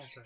almost there.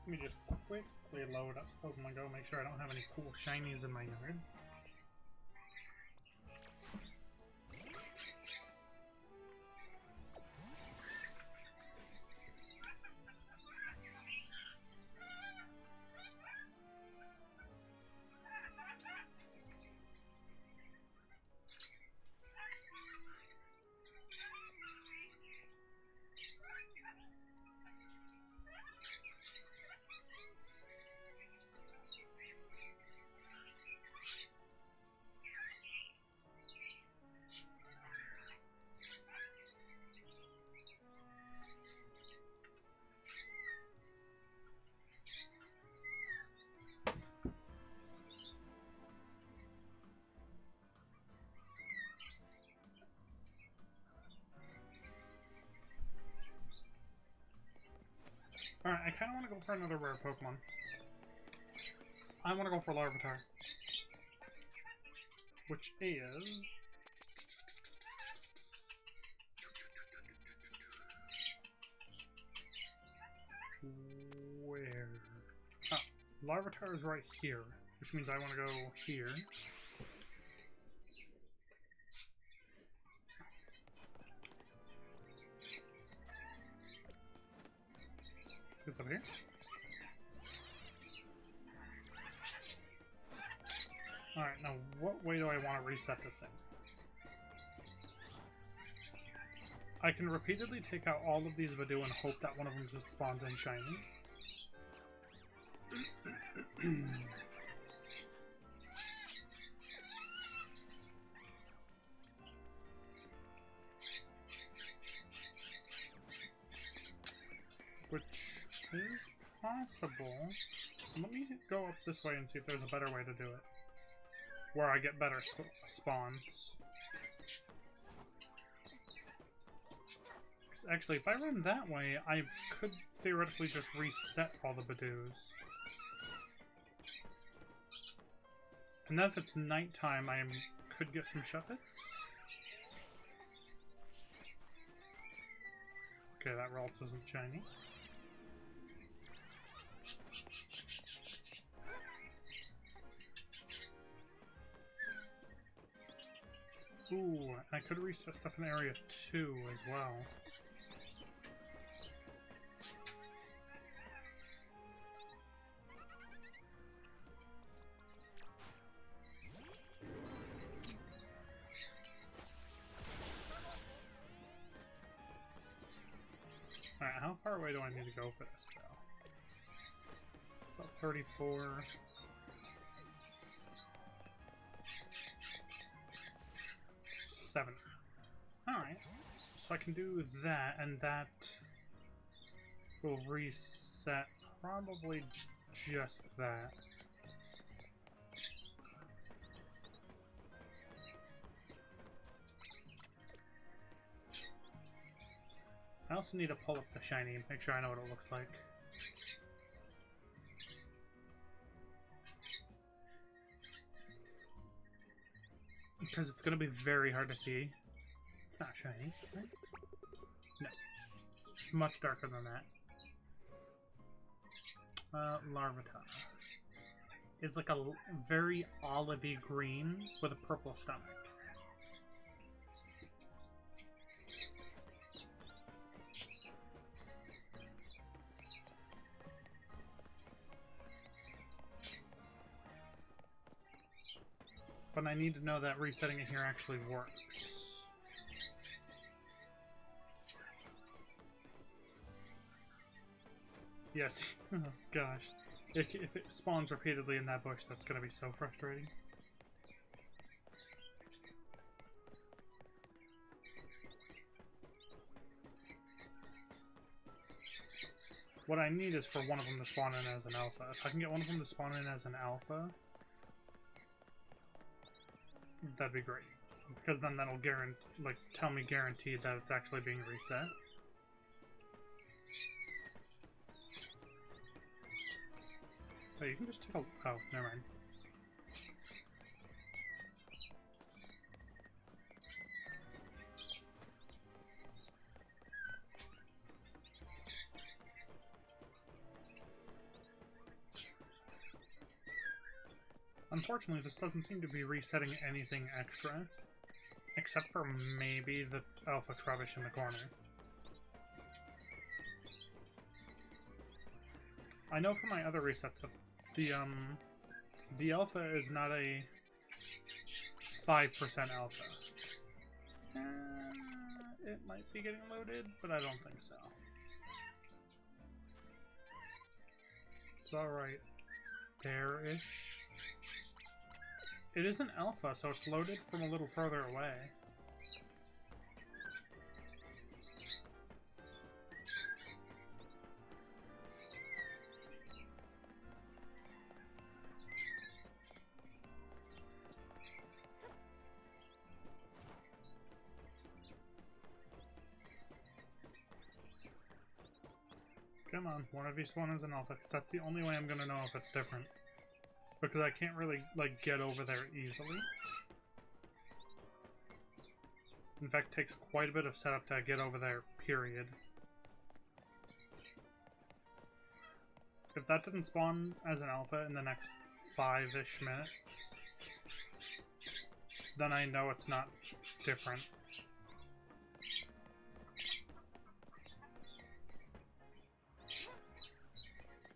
Let me just quickly load up Pokemon Go, make sure I don't have any cool shinies in my yard. Alright, I kind of want to go for another rare Pokemon. I want to go for Larvitar. Which is... Where? Oh, Larvitar is right here, which means I want to go here. It's up here. Alright, now what way do I want to reset this thing? I can repeatedly take out all of these Voodoo and hope that one of them just spawns in shiny. Which is possible. Let me go up this way and see if there's a better way to do it. Where I get better spawns. Actually, if I run that way, I could theoretically just reset all the Badoos. And then if it's nighttime, I could get some Shuppets. Okay, that Ralts isn't shiny. Ooh, I could reset stuff in Area 2 as well. Alright, how far away do I need to go for this, though? It's about 34. 7. Alright. So I can do that, and that will reset probably just that. I also need to pull up the shiny and make sure I know what it looks like. Because it's going to be very hard to see. It's not shiny, right? No. Much darker than that. Larvitar is like a very olivey green with a purple stomach. But I need to know that resetting it here actually works. Yes. Oh gosh. If it spawns repeatedly in that bush, that's going to be so frustrating. What I need is for one of them to spawn in as an alpha. If I can get one of them to spawn in as an alpha, that'd be great. Because then that'll tell me guaranteed that it's actually being reset. Oh, you can just take a... Oh, never mind. Unfortunately, this doesn't seem to be resetting anything extra. Except for maybe the Alpha Trubbish in the corner. I know from my other resets that the Alpha is not a 5% Alpha. It might be getting loaded, but I don't think so. It's alright. There-ish. It is an alpha, so it's loaded from a little further away. Come on, one of each one is an alpha, because that's the only way I'm going to know if it's different. Because I can't really, get over there easily. In fact, it takes quite a bit of setup to get over there, period. If that didn't spawn as an alpha in the next 5-ish minutes, then I know it's not different.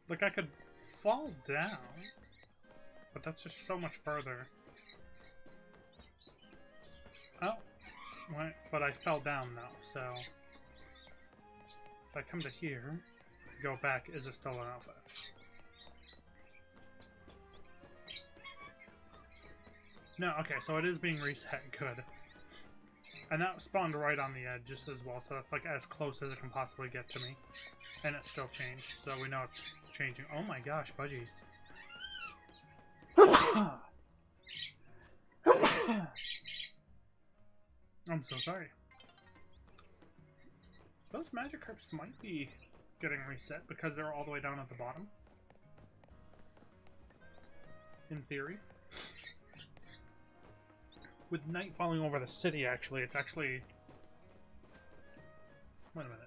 Like, I could fall down. But that's just so much further. Oh. What? But I fell down now, so... If I come to here, go back, is it still an alpha? No, okay, so it is being reset. Good. And that spawned right on the edge just as well, so that's like as close as it can possibly get to me. And it still changed, so we know it's changing. Oh my gosh, budgies. I'm so sorry. Those Magikarps might be getting reset because they're all the way down at the bottom. In theory. With night falling over the city, actually, it's actually... Wait a minute.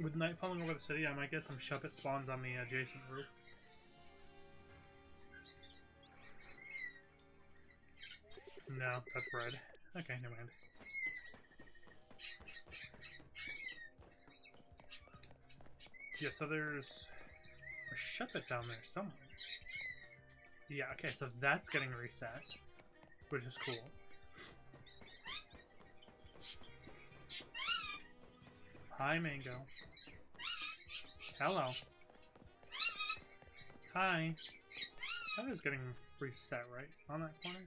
With night falling over the city, I might get some Shuppet spawns on the adjacent roof. No, that's red. Okay, never mind. Yeah, so there's a Shuppet down there somewhere. Yeah, okay, so that's getting reset, which is cool. Hi, Mango. Hello. Hi. That is getting reset, right? On that corner?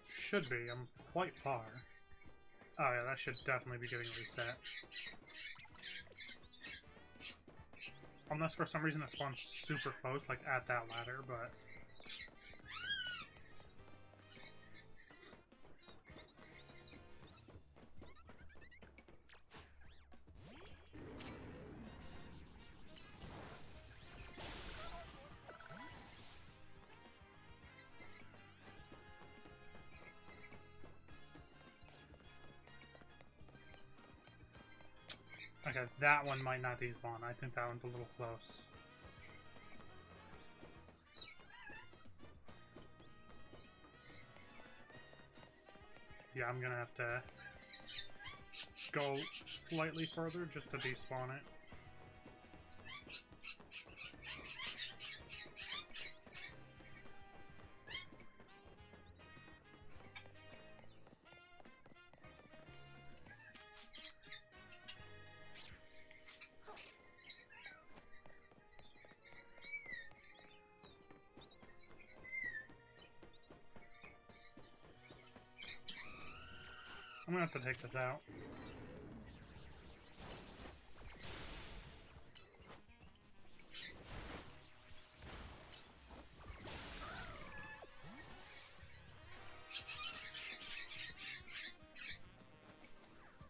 Should be. I'm quite far. Oh yeah, that should definitely be getting reset. Unless for some reason it spawns super close, like at that ladder, but... Okay, that one might not despawn. I think that one's a little close. Yeah, I'm gonna have to go slightly further just to despawn it. I'm gonna have to take this out.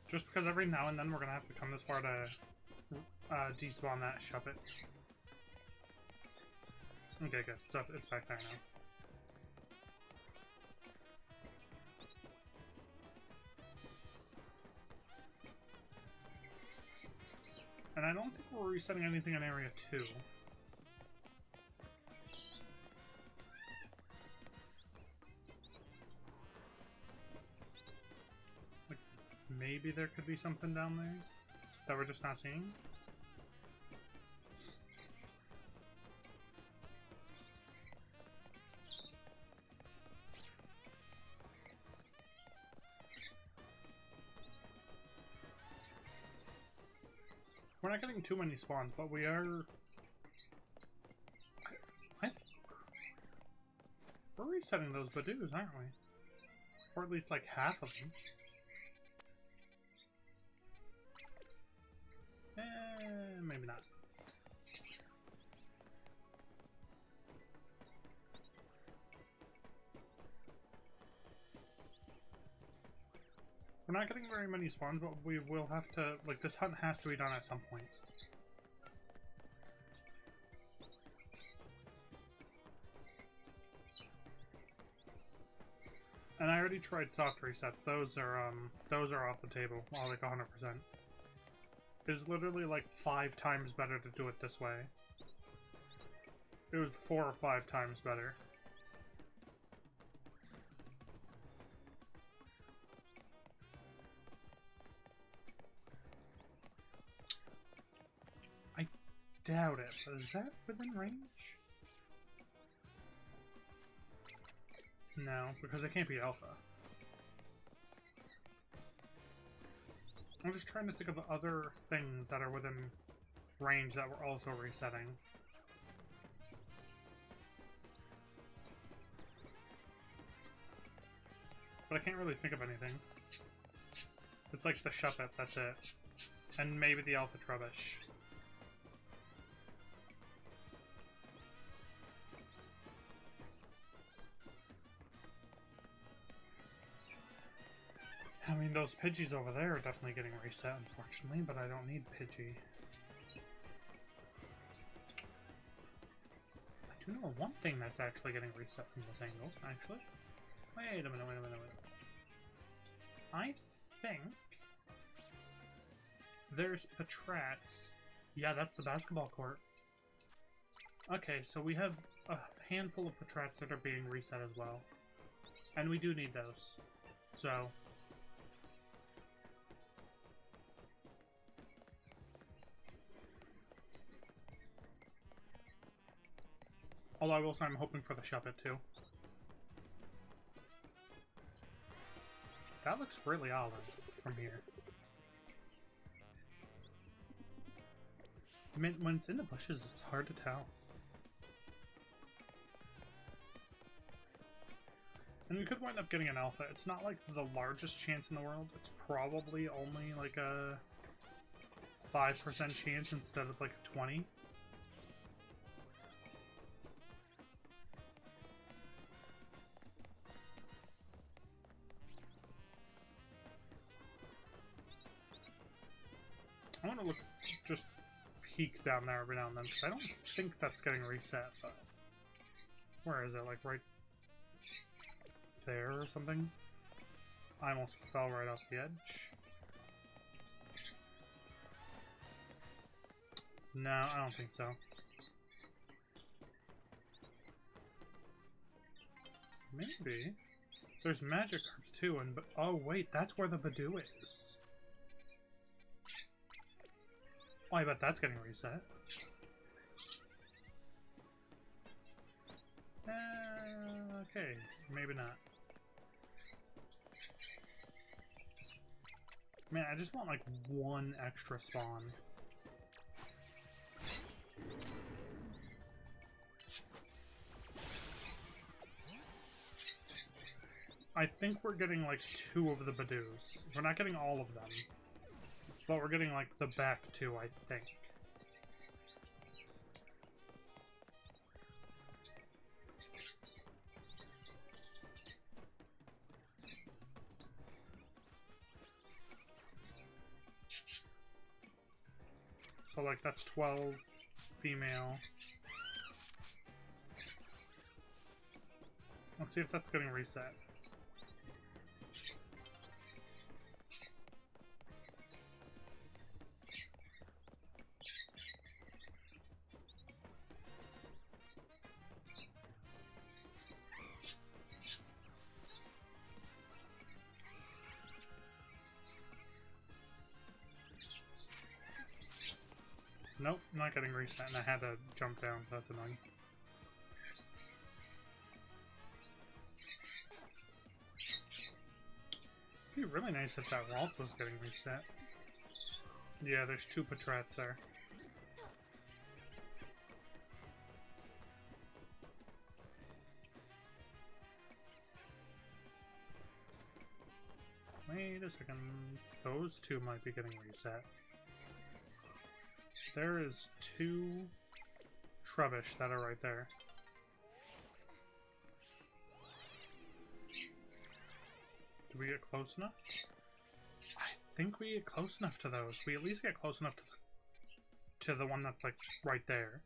Just because every now and then we're gonna have to come this far to despawn that Shuppet. Okay, good. It's back there now. And I don't think we're resetting anything in Area 2. Like, maybe there could be something down there that we're just not seeing? We're not getting too many spawns, but we are... I think we're resetting those Badoos, aren't we? Or at least like half of them. Maybe not. We're not getting very many spawns, but we will have to... Like, this hunt has to be done at some point. And I already tried soft resets. Those are off the table, all like 100%. It's literally like 5 times better to do it this way. It was 4 or 5 times better. I doubt it, but is that within range? No, because it can't be alpha. I'm just trying to think of other things that are within range that we're also resetting. But I can't really think of anything. It's like the Shuppet, that's it. And maybe the Alpha Trubbish. I mean, those Pidgeys over there are definitely getting reset, unfortunately, but I don't need Pidgey. I do know one thing that's actually getting reset from this angle, actually. Wait a minute. I think there's Patrats. Yeah, that's the basketball court. Okay, so we have a handful of Patrats that are being reset as well. And we do need those. So... Although I will say I'm hoping for the Shuppet too. That looks really olive. from here. I mean, when it's in the bushes, it's hard to tell. And we could wind up getting an alpha. It's not like the largest chance in the world. It's probably only like a 5% chance instead of like a 20. I want to look, just peek down there every now and then, because I don't think that's getting reset, but where is it? Like right there or something? I almost fell right off the edge. No, I don't think so. Maybe. There's Magikarps too, and oh wait, that's where the Badoo is. Oh, I bet that's getting reset. Okay, maybe not. Man, I just want like one extra spawn. I think we're getting like 2 of the Badoos. We're not getting all of them. But we're getting like the back 2, I think. So like that's 12 female. Let's see if that's getting reset. Nope, not getting reset, and I had to jump down. That's annoying. It'd be really nice if that Waltz was getting reset. Yeah, there's 2 Patrats there. Wait a second. Those 2 might be getting reset. There is 2 Trubbish that are right there. Do we get close enough? I think we get close enough to those. We at least get close enough to the one that's like right there.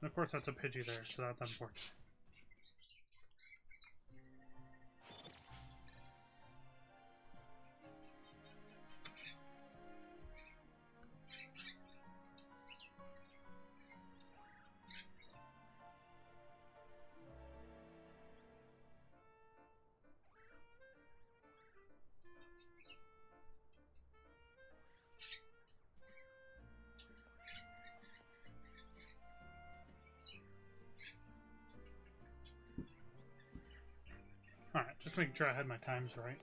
And of course that's a Pidgey there, so that's unfortunate. Alright, just making sure I had my times right.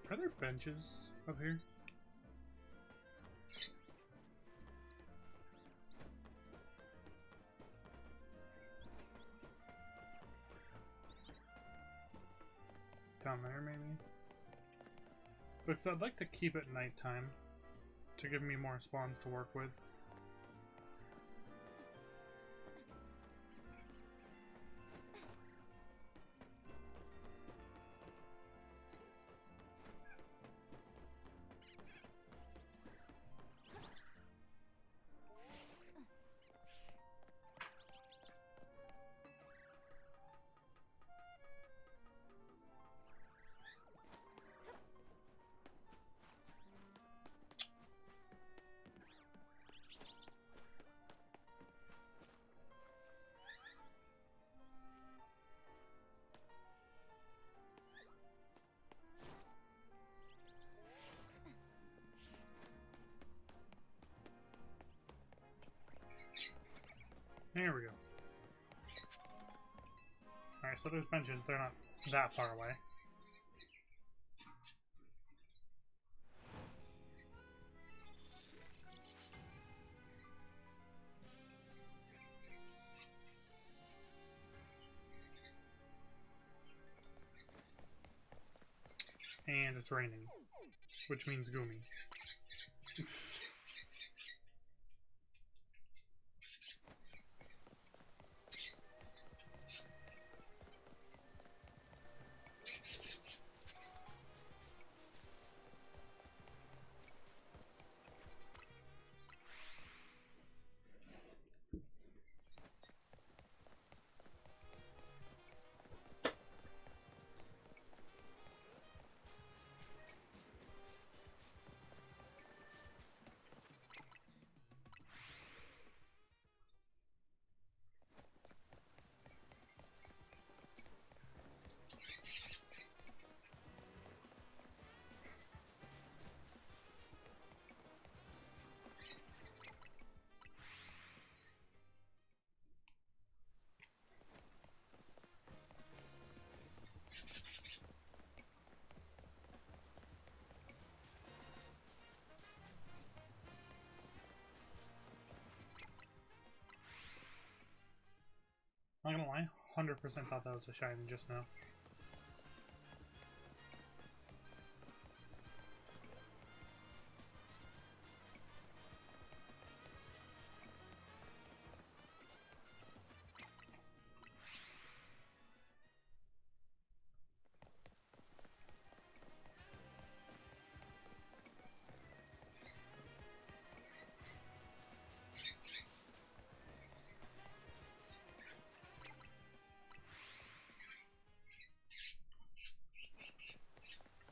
Are there benches up here? Down there, maybe? Because I'd like to keep it nighttime to give me more spawns to work with. There we go. Alright, so there's benches. They're not that far away. And it's raining, which means Goomy. Not gonna lie, 100% thought that was a shiny just now.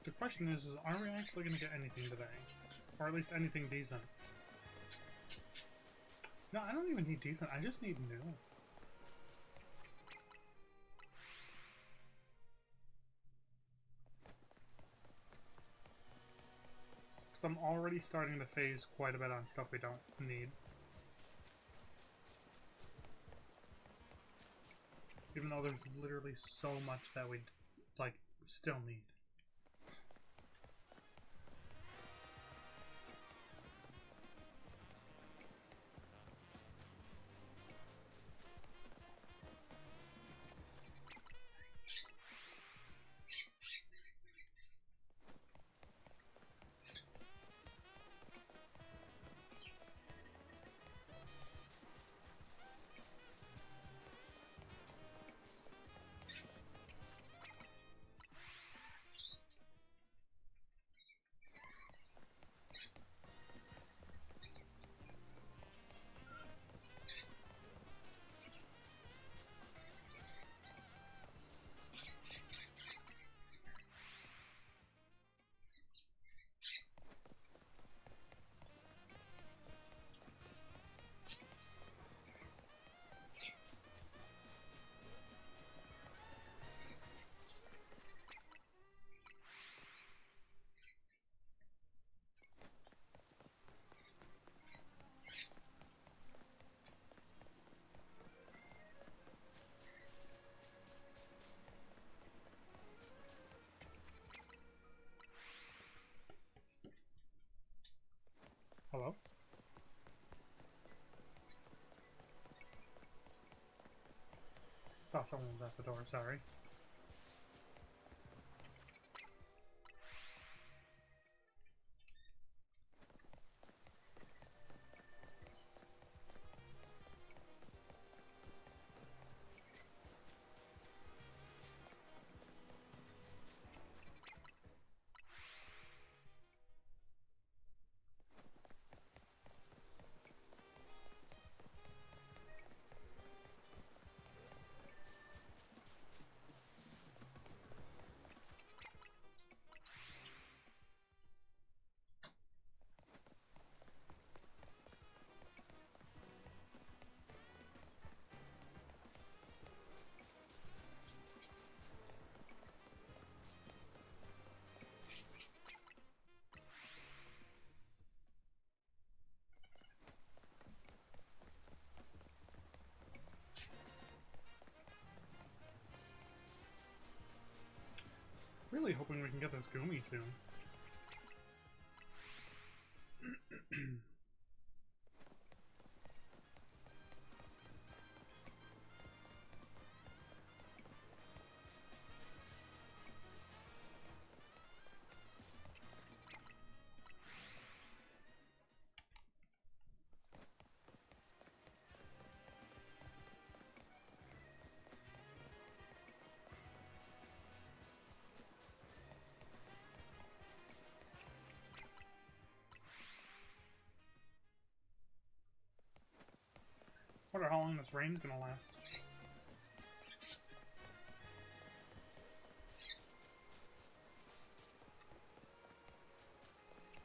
The question is are we actually going to get anything today? Or at least anything decent? No, I don't even need decent, I just need new. Because I'm already starting to phase quite a bit on stuff we don't need. Even though there's literally so much that we, like, still need. Hello? Thought someone was at the door, sorry. Really hoping we can get this Goomy soon. I wonder how long this rain's gonna last.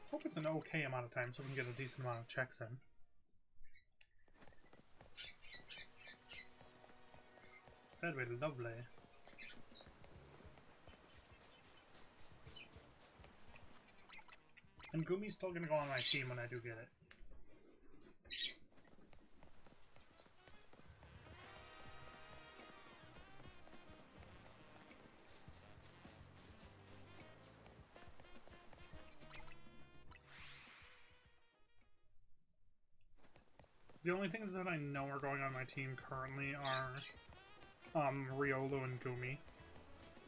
Hope it's an okay amount of time so we can get a decent amount of checks in. That'd be lovely. And Goomy's still gonna go on my team when I do get it. The only things that I know are going on my team currently are Riolu and Goomy.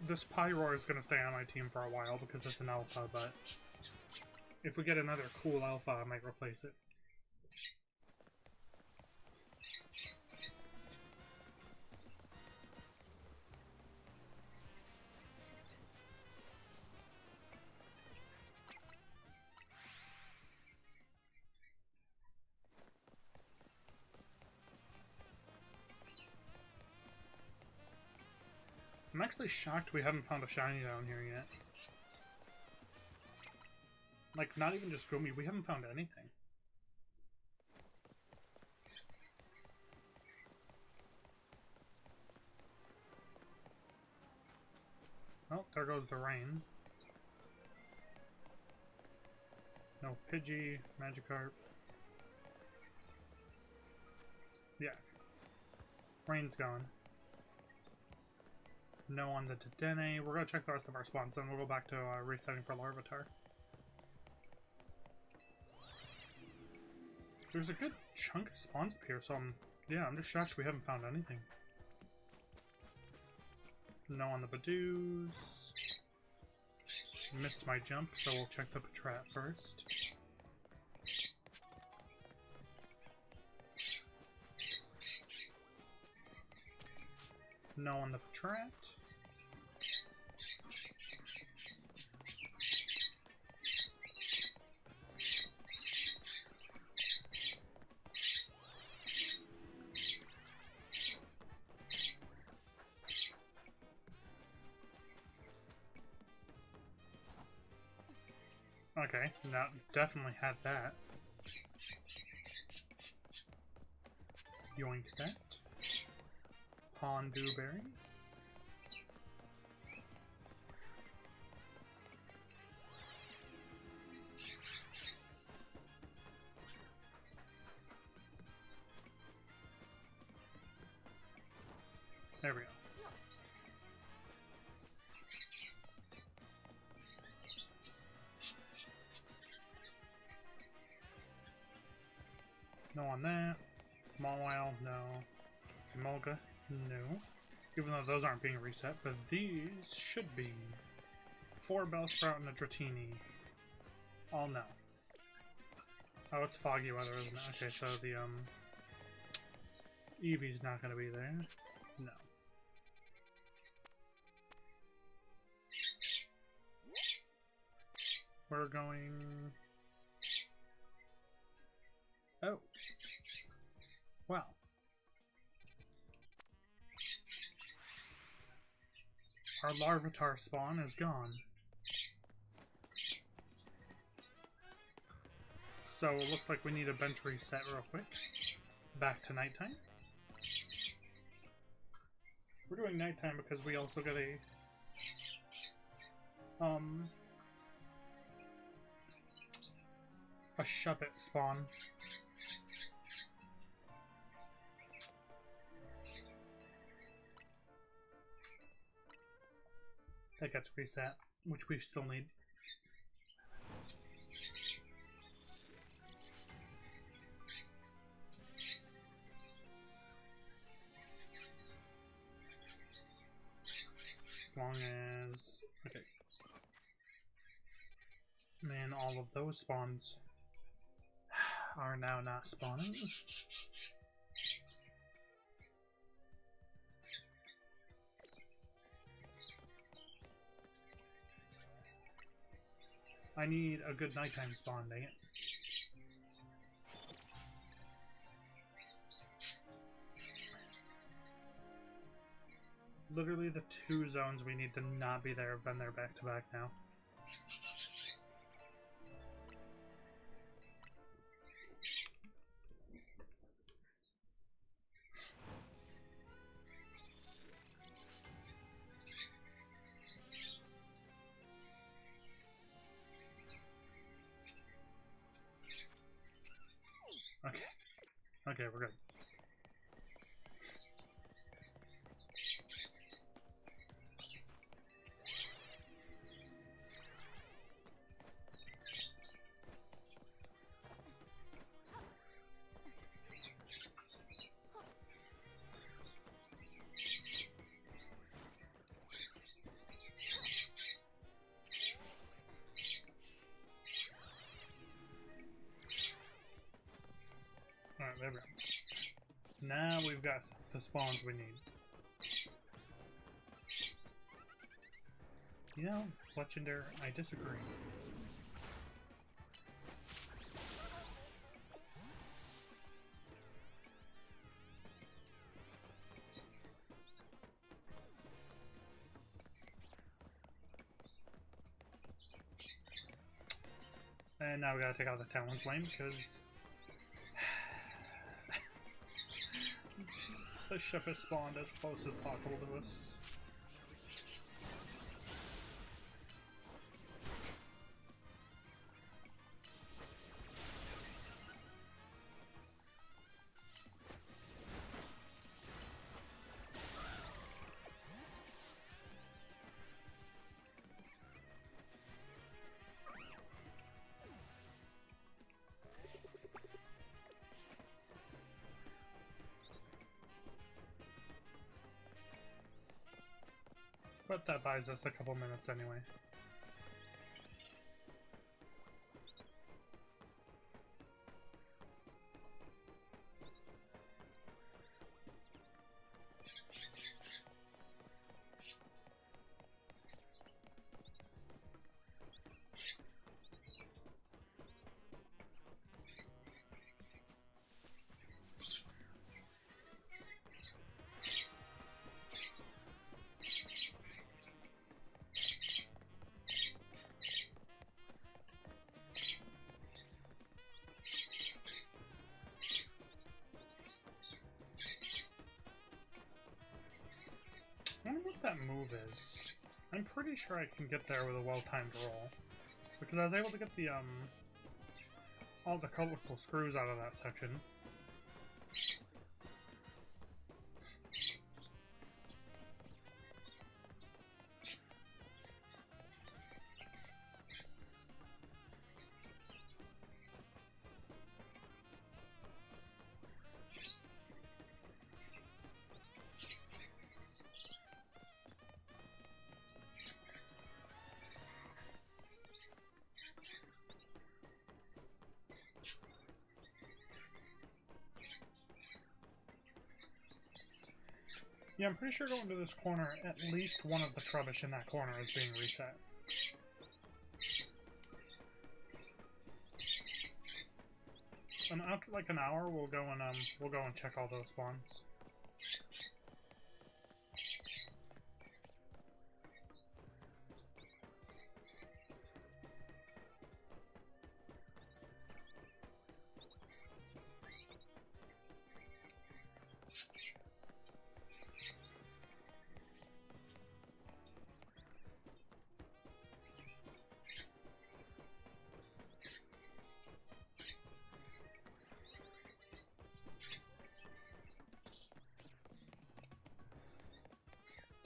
This Pyroar is going to stay on my team for a while because it's an alpha, but if we get another cool alpha, I might replace it. I'm actually shocked we haven't found a shiny down here yet. Like, not even just Goomy, we haven't found anything. Oh, there goes the rain. No Pidgey, Magikarp. Yeah. Rain's gone. No on the Dedenne. We're gonna check the rest of our spawns, then we'll go back to resetting for Larvitar. There's a good chunk of spawns up here, so I'm just shocked we haven't found anything. No on the Badoos. Missed my jump, so we'll check the Patrat first. No on the Patrat. Okay, that definitely had that. Yoink that. Pondewberry. There we go. No on that. Mawile, no. Emolga, no. Even though those aren't being reset, but these should be. 4 Bellsprout and a Dratini. All no. Oh, it's foggy weather, isn't it? Okay, so the Eevee's not gonna be there. No. We're going... Oh. Wow. Our Larvitar spawn is gone. So it looks like we need a bench reset real quick. Back to nighttime. We're doing nighttime because we also got a Shuppet spawn. that gets reset, which we still need. As long as... okay. Man, all of those spawns are now not spawning. I need a good nighttime spawn, dang it. Literally the two zones we need to not be there have been there back to back now. Okay. Okay, we're good. Alright, there we go. Now we've got the spawns we need. You know, Fletchender, I disagree. And now we gotta take out the Talon Flame because the ship has spawned as close as possible to us. But that buys us a couple minutes anyway. I wonder what that move is. I'm pretty sure I can get there with a well-timed roll. Because I was able to get the, all the colorful screws out of that section. Yeah, I'm pretty sure going to this corner, at least one of the Trubbish in that corner is being reset. And after like an hour, we'll go and check all those spawns.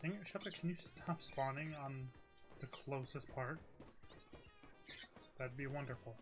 Dang it, Shepard, can you stop spawning on the closest part. That'd be wonderful.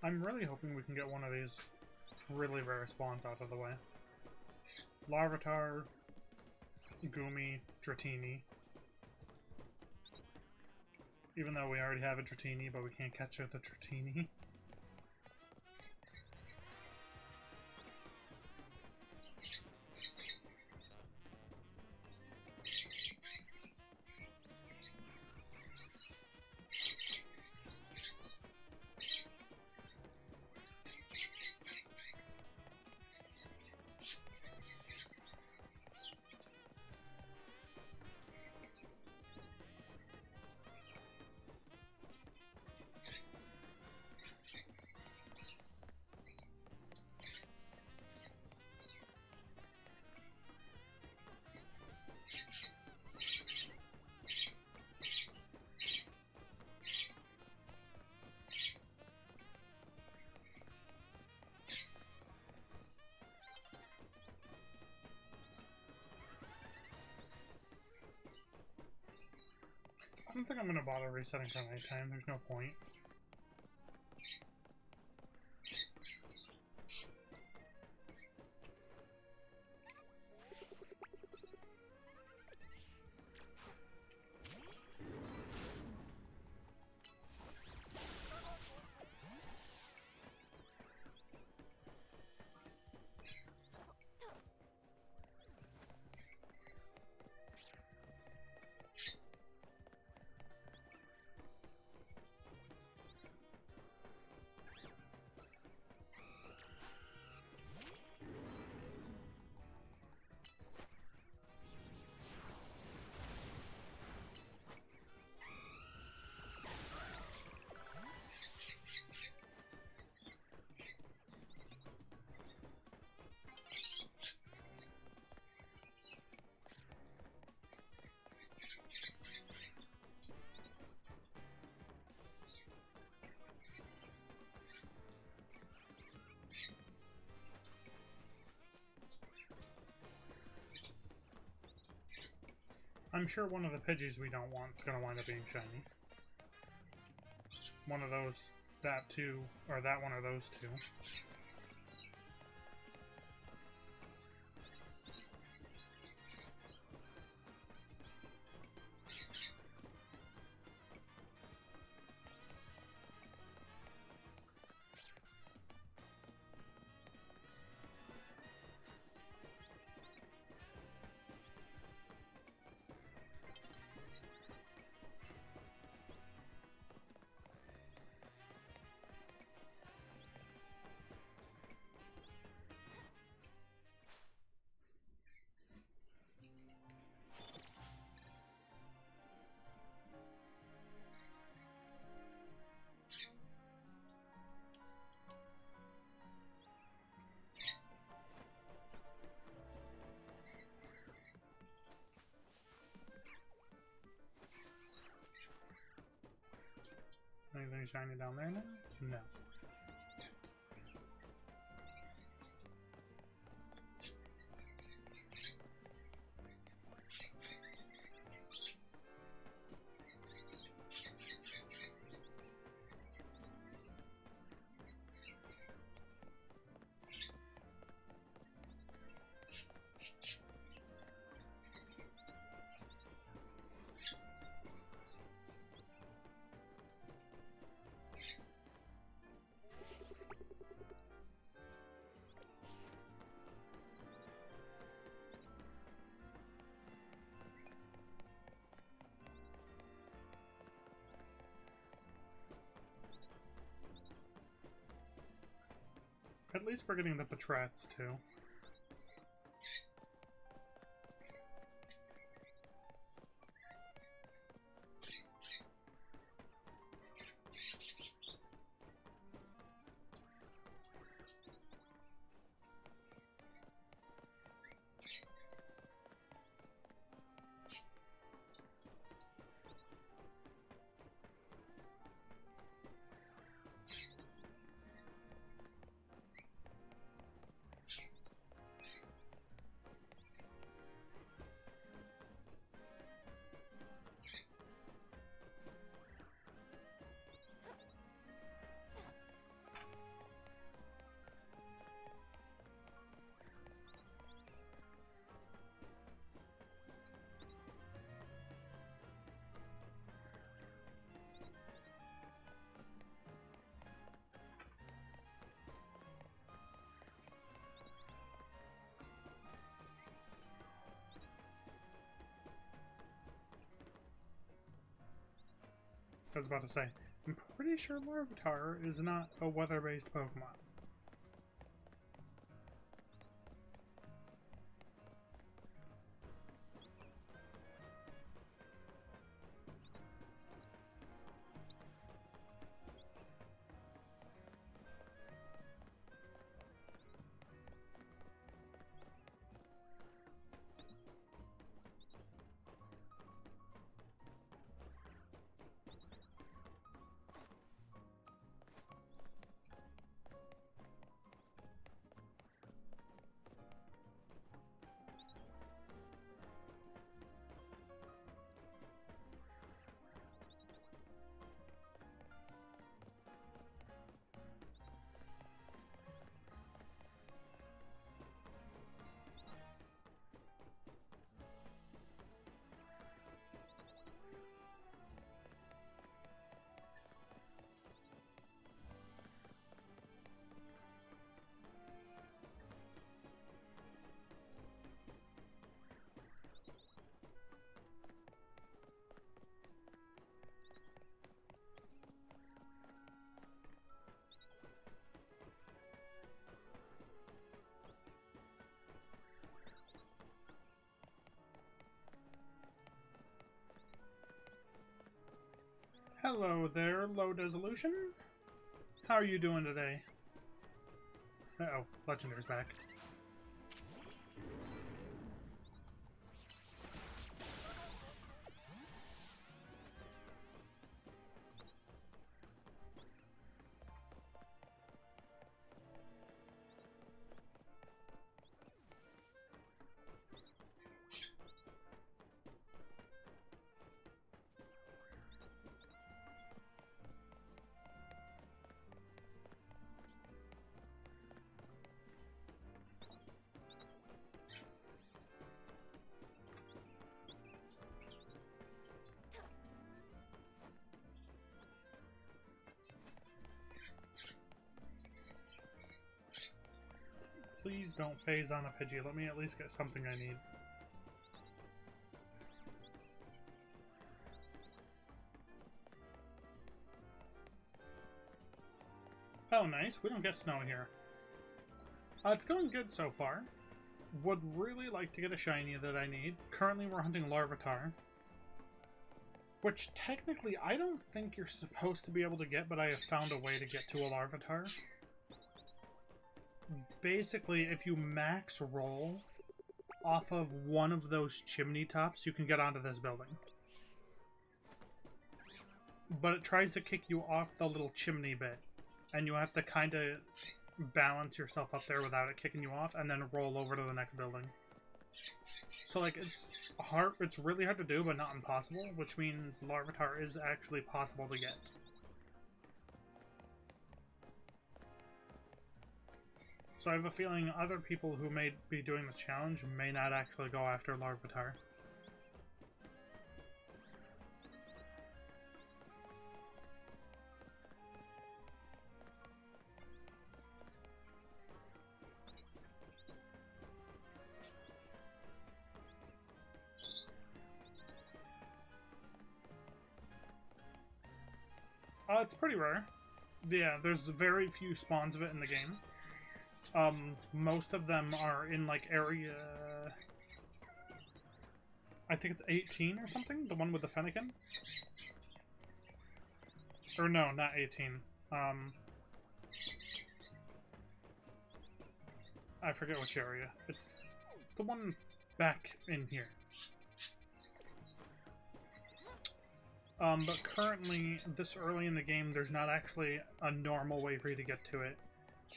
I'm really hoping we can get one of these really rare spawns out of the way. Larvitar, Goomy, Dratini. Even though we already have a Dratini, but we can't catch the Dratini. I don't think I'm going to bother resetting for nighttime. There's no point. I'm sure one of the Pidgeys we don't want is going to wind up being shiny. One of those, that two, or that one or those two. Anything shiny down there now? No. At least we're getting the Patrats, too. I was about to say, I'm pretty sure Larvitar is not a weather-based Pokemon. Hello there, low resolution. How are you doing today? Uh-oh, Legendary's back. Please don't phase on a Pidgey. Let me at least get something I need. Oh, nice. We don't get snow here. It's going good so far. Would really like to get a shiny that I need. Currently, we're hunting Larvitar. Which, technically, I don't think you're supposed to be able to get, but I have found a way to get to a Larvitar. Basically, if you max roll off of one of those chimney tops, you can get onto this building. But it tries to kick you off the little chimney bit, and you have to kind of balance yourself up there without it kicking you off, and then roll over to the next building. So, like, it's hard. It's really hard to do, but not impossible, which means Larvitar is actually possible to get. So I have a feeling other people who may be doing the challenge may not actually go after Larvitar. It's pretty rare. Yeah, there's very few spawns of it in the game. Most of them are in, like, area... I think it's 18 or something? The one with the Fennekin? Or no, not 18. I forget which area. It's the one back in here. But currently, this early in the game, there's not actually a normal way for you to get to it,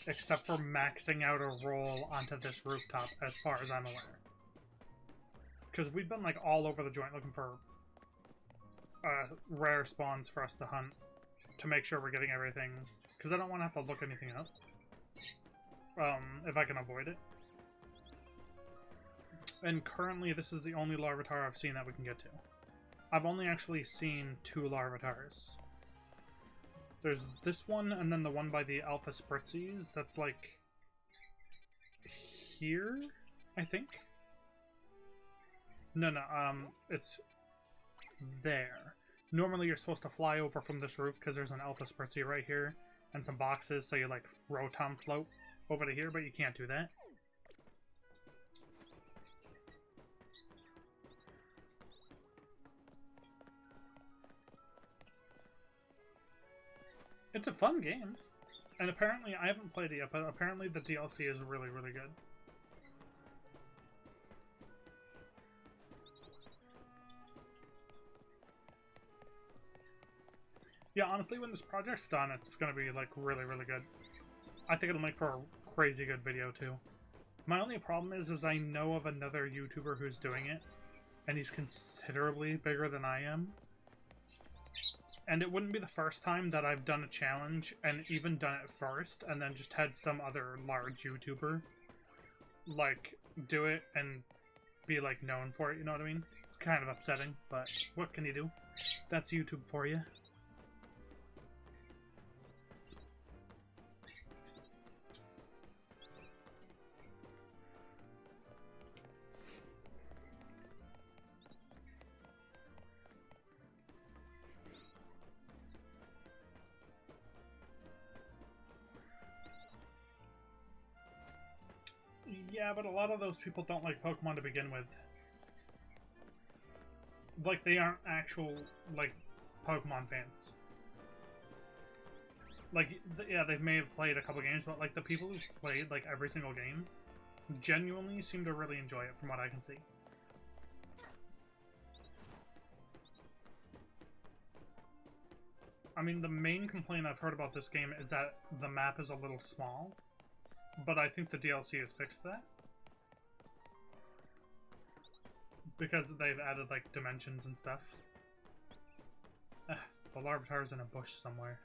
except for maxing out a roll onto this rooftop, as far as I'm aware. Because we've been, like, all over the joint looking for rare spawns for us to hunt, to make sure we're getting everything, because I don't want to have to look anything up, if I can avoid it. And currently, this is the only Larvitar I've seen that we can get to. I've only actually seen 2 Larvitars. There's this one, and then the one by the Alpha Spritzies. That's like here, I think. No, it's there. Normally, you're supposed to fly over from this roof because there's an Alpha Spritzy right here and some boxes, so you like Rotom float over to here, but you can't do that. It's a fun game, and apparently, I haven't played it yet, but apparently the DLC is really, really good. Yeah, honestly, when this project's done, it's gonna be, like, really, really good. I think it'll make for a crazy good video, too. My only problem is I know of another YouTuber who's doing it, and he's considerably bigger than I am. And it wouldn't be the first time that I've done a challenge and even done it first and then just had some other large YouTuber like do it and be like known for it, you know what I mean? It's kind of upsetting, but what can you do? That's YouTube for you. Yeah, but a lot of those people don't like Pokemon to begin with. Like, they aren't actual, like, Pokemon fans. Like, yeah, they may have played a couple games, but, like, the people who've played, like, every single game genuinely seem to really enjoy it, from what I can see. I mean, the main complaint I've heard about this game is that the map is a little small. But I think the DLC has fixed that. Because they've added, like, dimensions and stuff. The Larvitar's in a bush somewhere.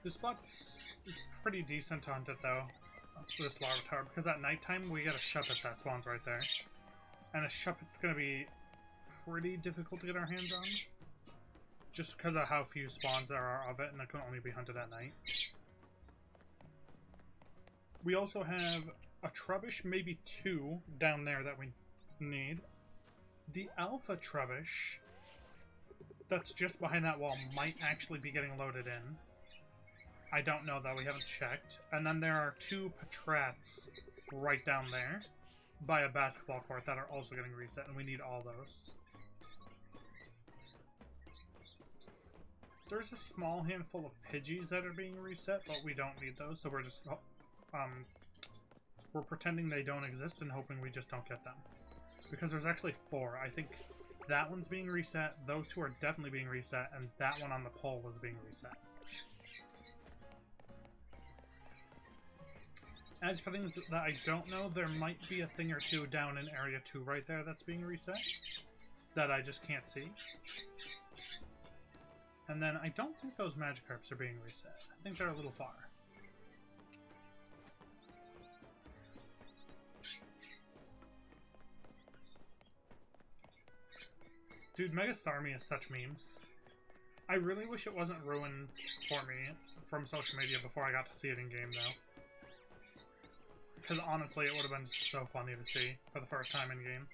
This spot's pretty decent to hunt it, though, this Larvitar, because at nighttime we get a Shuppet that spawns right there. And a Shuppet's gonna be pretty difficult to get our hands on, just because of how few spawns there are of it, and it can only be hunted at night. We also have a Trubbish, maybe 2, down there that we need. The Alpha Trubbish that's just behind that wall might actually be getting loaded in. I don't know, though. We haven't checked. And then there are 2 Patrats right down there by a basketball court that are also getting reset, and we need all those. There's a small handful of Pidgeys that are being reset, but we don't need those, so we're just we're pretending they don't exist and hoping we just don't get them. Because there's actually 4. I think that one's being reset, those 2 are definitely being reset, and that one on the pole was being reset. As for things that I don't know, there might be a thing or 2 down in Area 2 right there that's being reset that I just can't see. And then I don't think those Magikarps are being reset. I think they're a little far. Dude, Mega Starmie is such memes. I really wish it wasn't ruined for me from social media before I got to see it in game, though. Because honestly, it would have been so funny to see for the first time in game.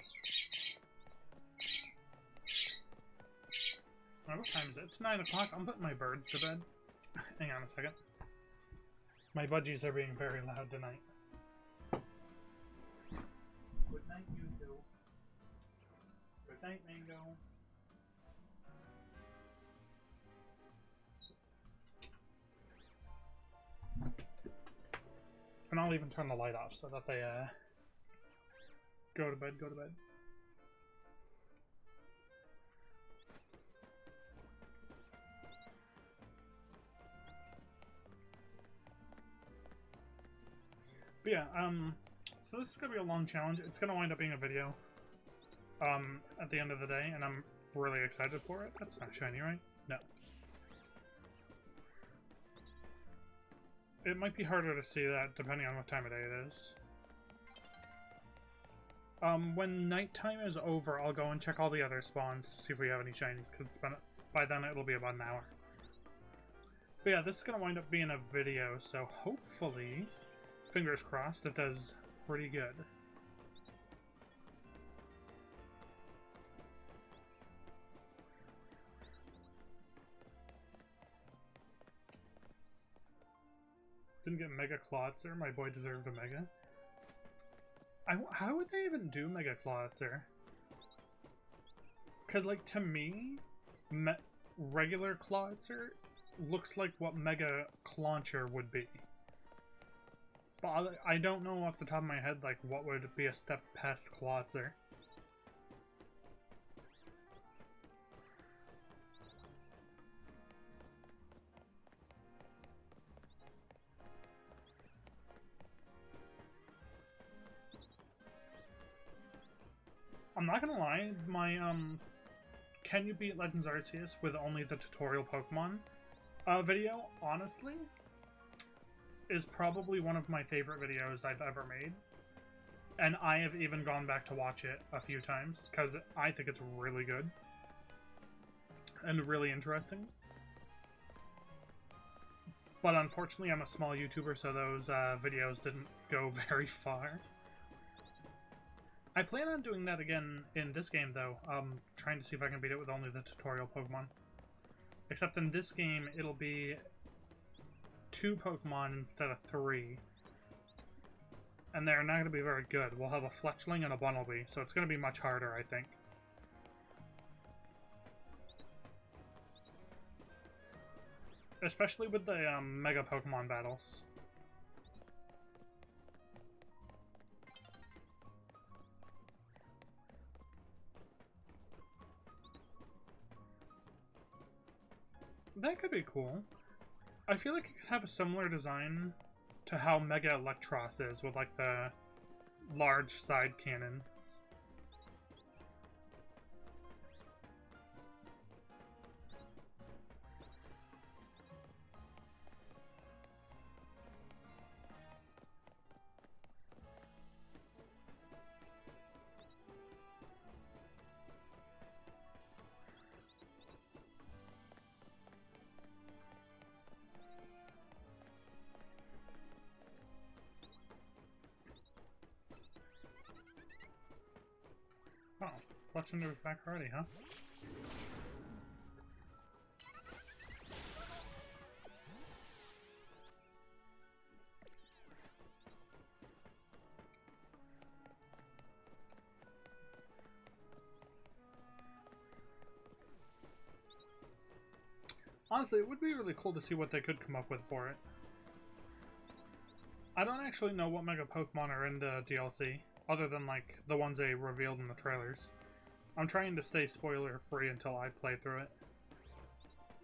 Alright, what time is it? It's 9 o'clock. I'm putting my birds to bed. Hang on a second. My budgies are being very loud tonight. Good night, you two. Good night, Mango. And I'll even turn the light off so that they go to bed, go to bed. But yeah, so this is gonna be a long challenge. It's gonna wind up being a video at the end of the day, and I'm really excited for it. That's not shiny, right? No. It might be harder to see that depending on what time of day it is. When nighttime is over, I'll go and check all the other spawns to see if we have any shinies, because by then it'll be about an hour. But yeah, this is going to wind up being a video, so hopefully, fingers crossed, it does pretty good. Didn't get Mega Clawitzer. My boy deserved a Mega. How would they even do Mega Clawitzer? Because, like, to me, regular Clawitzer looks like what Mega Clauncher would be. But I don't know off the top of my head, like, what would be a step past Clawitzer. I'm not gonna lie, my, Can You Beat Legends Arceus with only the tutorial Pokemon video, honestly, is probably one of my favorite videos I've ever made. And I have even gone back to watch it a few times, because I think it's really good. And really interesting. But unfortunately, I'm a small YouTuber, so those videos didn't go very far. I plan on doing that again in this game, though. Trying to see if I can beat it with only the tutorial Pokemon. Except in this game, it'll be 2 Pokemon instead of 3. And they're not going to be very good. We'll have a Fletchling and a Bunnelby, so it's going to be much harder, I think. Especially with the Mega Pokemon battles. That could be cool. I feel like it could have a similar design to how Mega Electros is, with like the large side cannons. Oh, Fletchender's back already, huh? Honestly, it would be really cool to see what they could come up with for it. I don't actually know what Mega Pokemon are in the DLC, other than, like, the ones they revealed in the trailers. I'm trying to stay spoiler-free until I play through it.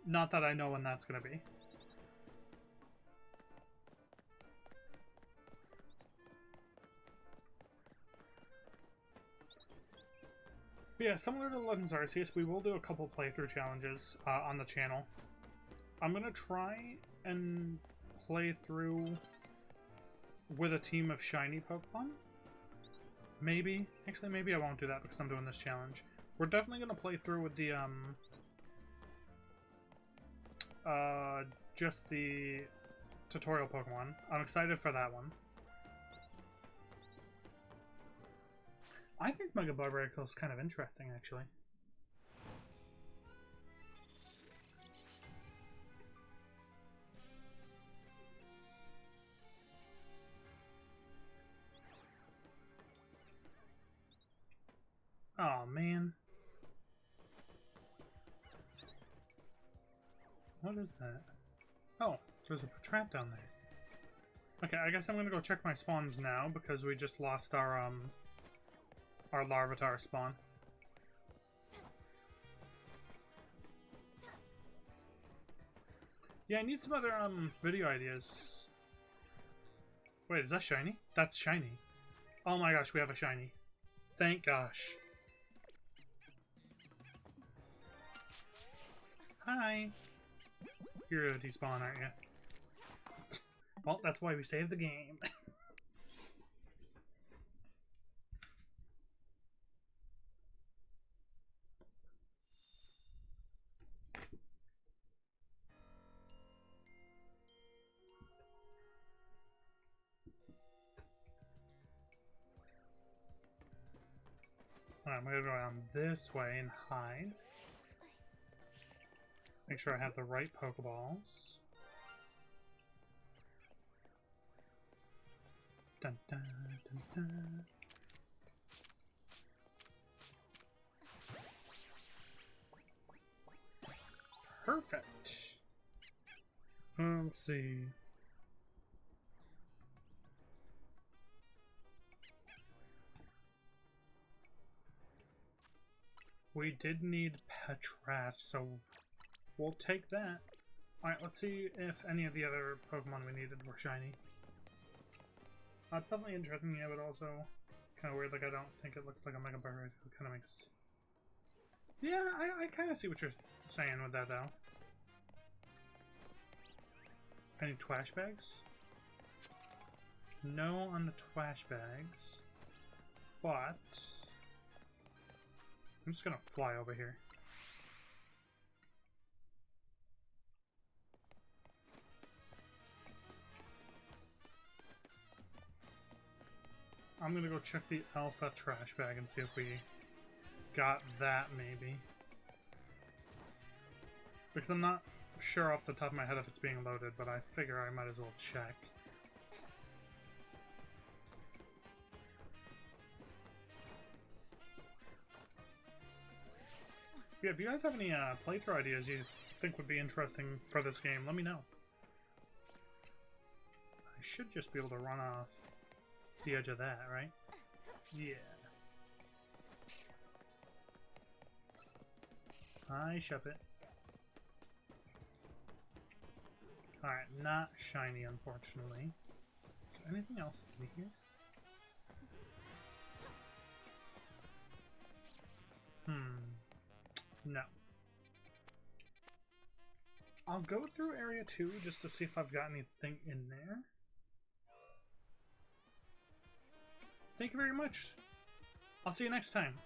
Not that I know when that's gonna be. But yeah, similar to Legends Arceus, we will do a couple playthrough challenges on the channel. I'm gonna try and play through with a team of shiny Pokemon. Maybe. Actually, maybe I won't do that because I'm doing this challenge. We're definitely gonna play through with the, just the tutorial Pokemon. I'm excited for that one. I think Mega Barbaricole is kind of interesting, actually. Oh, man. What is that? Oh, there's a trap down there. Okay, I guess I'm gonna go check my spawns now because we just lost our Larvitar spawn. Yeah, I need some other video ideas. Wait, is that shiny? That's shiny. Oh my gosh, we have a shiny. Thank gosh. Hi. You're a despawn, aren't you? Well, that's why we saved the game. Alright, I'm gonna go down this way and hide. Make sure I have the right Pokeballs. Dun, dun, dun, dun. Perfect. Let's see. We did need Petrat, so we'll take that. Alright, let's see if any of the other Pokemon we needed were shiny. It's definitely interesting, yeah, but also kind of weird. Like, I don't think it looks like a Mega Barbaricole. It kind of makes... Yeah, I kind of see what you're saying with that, though. Any Twash Bags? No on the Twash Bags. But... I'm just gonna fly over here. I'm gonna go check the Alpha trash bag and see if we got that, maybe. Because I'm not sure off the top of my head if it's being loaded, but I figure I might as well check. Yeah, if you guys have any playthrough ideas you think would be interesting for this game, let me know. I should just be able to run off the edge of that, right? Yeah. Hi, Shuppet. Alright, not shiny, unfortunately. Is there anything else in here? No. I'll go through Area 2 just to see if I've got anything in there. Thank you very much. I'll see you next time.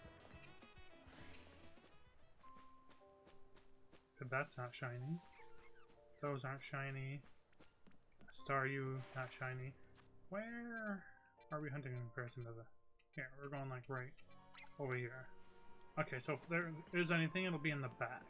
But that's not shiny. Those aren't shiny. Staryu, not shiny. Where are we hunting in comparison to the... Here, we're going like right over here. Okay, so if there is anything, it'll be in the back.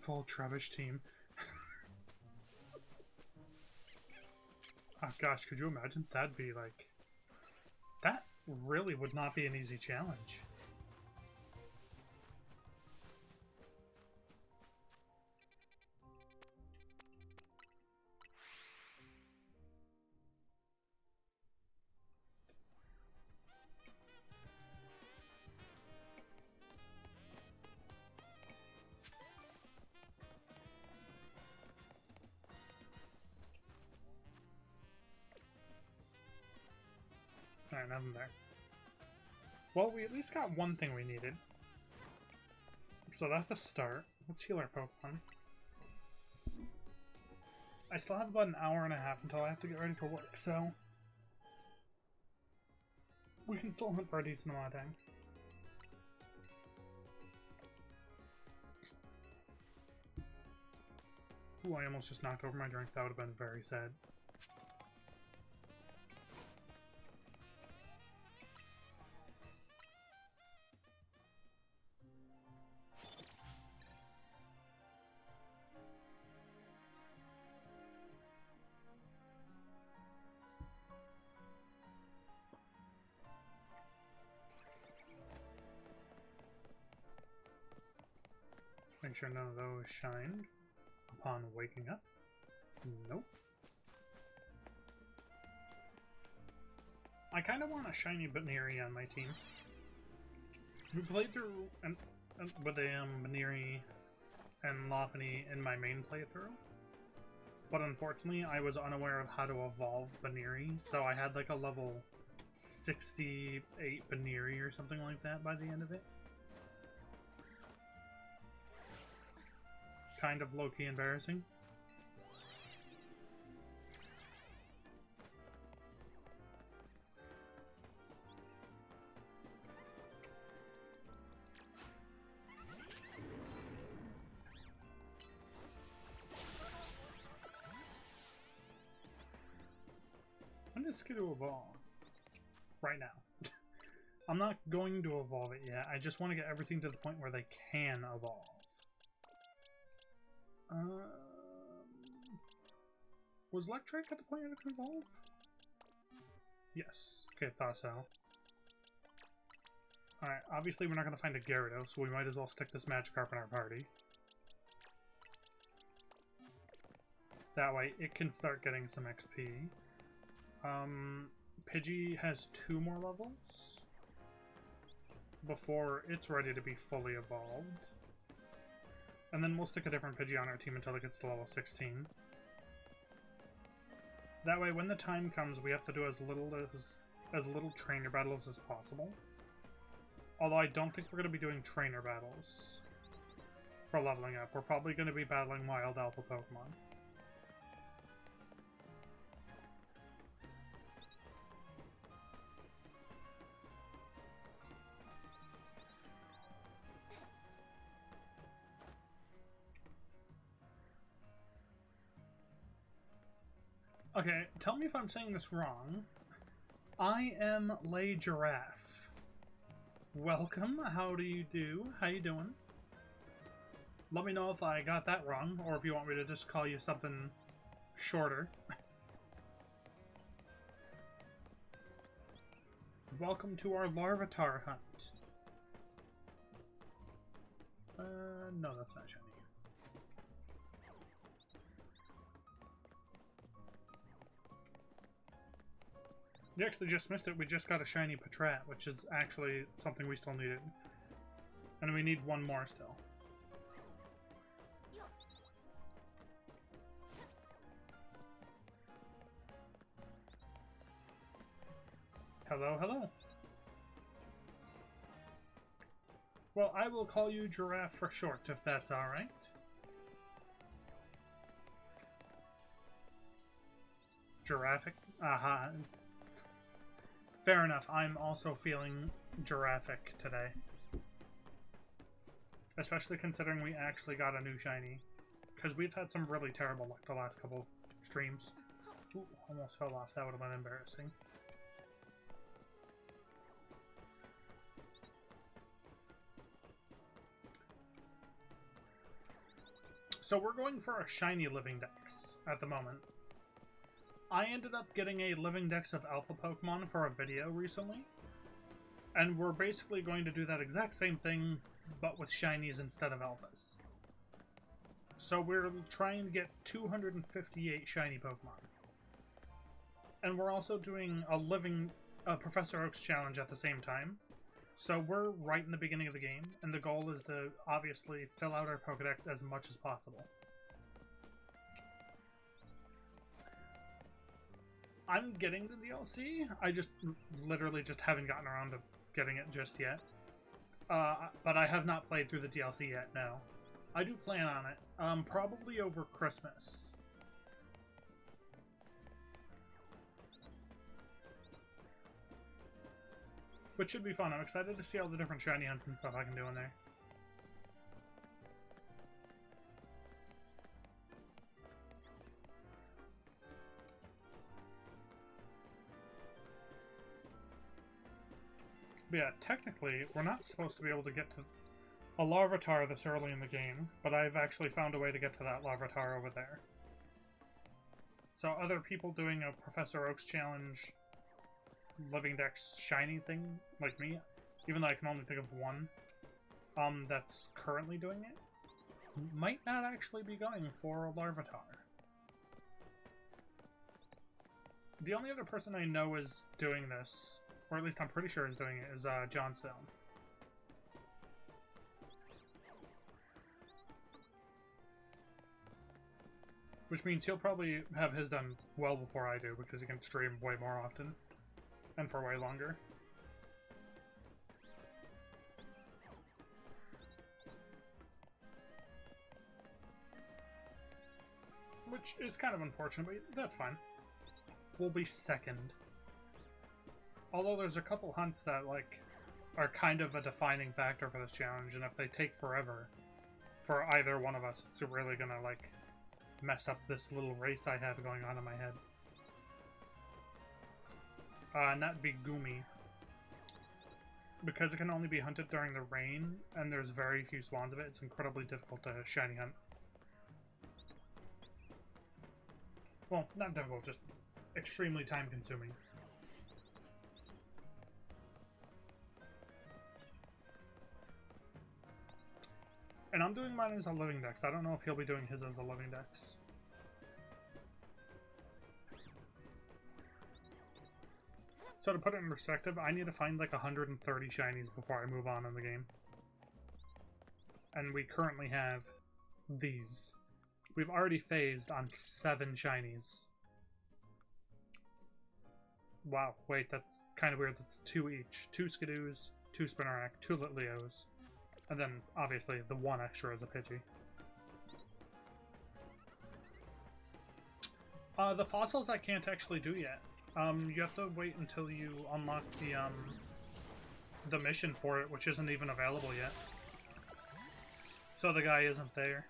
full Trubbish team. Oh gosh, could you imagine? That'd be like... That really would not be an easy challenge. Alright, nothing there. Well, we at least got one thing we needed. So that's a start. Let's heal our Pokemon. I still have about an hour and a half until I have to get ready for work, so... we can still hunt for a decent amount of time. Ooh, I almost just knocked over my drink. That would have been very sad. Make sure none of those shined upon waking up. Nope. I kind of want a shiny Baneri on my team. We played through with a Baneri and Lopunny in my main playthrough, but unfortunately I was unaware of how to evolve Baneri, so I had like a level 68 Baneri or something like that by the end of it. Kind of low-key embarrassing. I'm just going to evolve right now. I'm not going to evolve it yet. I just want to get everything to the point where they can evolve. Was Electric at the point it could evolve? Yes. Okay, thought so. Alright, obviously we're not going to find a Gyarados, so we might as well stick this Magikarp in our party. That way it can start getting some XP. Pidgey has 2 more levels before it's ready to be fully evolved. And then we'll stick a different Pidgey on our team until it gets to level 16. That way, when the time comes, we have to do as little trainer battles as possible. Although I don't think we're going to be doing trainer battles for leveling up. We're probably going to be battling Wild Alpha Pokemon. Okay, tell me if I'm saying this wrong. I am Lay Giraffe. Welcome, how do you do? How you doing? Let me know if I got that wrong, or if you want me to just call you something shorter. Welcome to our Larvitar hunt. No, that's not shiny. You actually just missed it. We just got a shiny Patrat, which is actually something we still needed. And we need one more still. Hello, hello. Well, I will call you Giraffe for short, if that's alright. Giraffic? Aha. Fair enough. I'm also feeling giraffic today. Especially considering we actually got a new shiny. Because we've had some really terrible luck the last couple streams. Ooh, almost fell off. That would have been embarrassing. So we're going for a shiny Living Dex at the moment. I ended up getting a Living Dex of Alpha Pokemon for a video recently. And we're basically going to do that exact same thing, but with shinies instead of alphas. So we're trying to get 258 shiny Pokemon. And we're also doing a Professor Oak's challenge at the same time. So we're right in the beginning of the game, and the goal is to obviously fill out our Pokedex as much as possible. I'm getting the DLC, I just literally just haven't gotten around to getting it just yet. But I have not played through the DLC yet, no. I do plan on it, probably over Christmas. Which should be fun. I'm excited to see all the different shiny hunts and stuff I can do in there. But yeah, technically, we're not supposed to be able to get to a Larvitar this early in the game, but I've actually found a way to get to that Larvitar over there. So other people doing a Professor Oak's challenge Living Dex shiny thing, like me, even though I can only think of one that's currently doing it, might not actually be going for a Larvitar. The only other person I know is doing this, or at least I'm pretty sure is doing it, is John Stone. Which means he'll probably have his done well before I do, because he can stream way more often. And for way longer. Which is kind of unfortunate, but that's fine. We'll be second. Although there's a couple hunts that, like, are kind of a defining factor for this challenge, and if they take forever for either one of us, it's really gonna, like, mess up this little race I have going on in my head. And that'd be Goomy. Because it can only be hunted during the rain, and there's very few spawns of it, it's incredibly difficult to shiny hunt. Well, not difficult, just extremely time-consuming. And I'm doing mine as a Living Dex. I don't know if he'll be doing his as a Living Dex. So to put it in perspective, I need to find like 130 shinies before I move on in the game. And we currently have these. We've already phased on 7 shinies. Wow, wait, that's kind of weird. That's 2 each. 2 Skidoos, 2 Spinarak, 2 Litleos. And then, obviously, the 1 extra is a Pidgey. The fossils I can't actually do yet. You have to wait until you unlock the mission for it, which isn't even available yet. So the guy isn't there.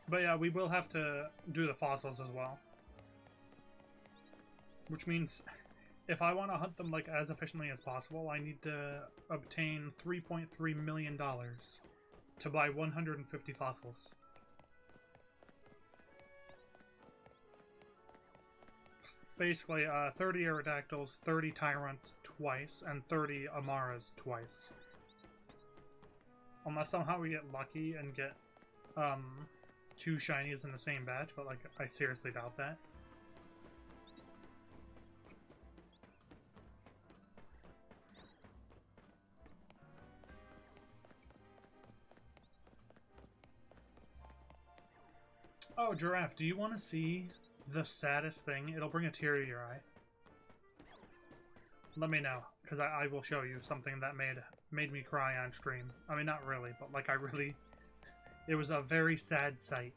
But yeah, we will have to do the fossils as well. Which means, if I want to hunt them like as efficiently as possible, I need to obtain $3.3 million to buy 150 fossils. Basically, 30 Aerodactyls, 30 Tyrants twice, and 30 Amaras twice. Unless somehow we get lucky and get 2 shinies in the same batch, but like I seriously doubt that. Oh, Giraffe, do you want to see the saddest thing? It'll bring a tear to your eye. Let me know, because I will show you something that made me cry on stream. I mean, not really, but like I really... It was a very sad sight.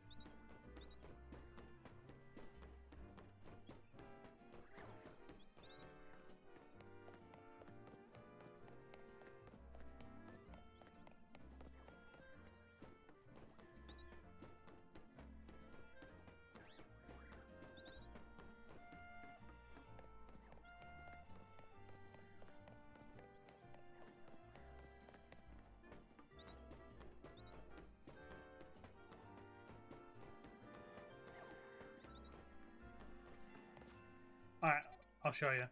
I'll show you.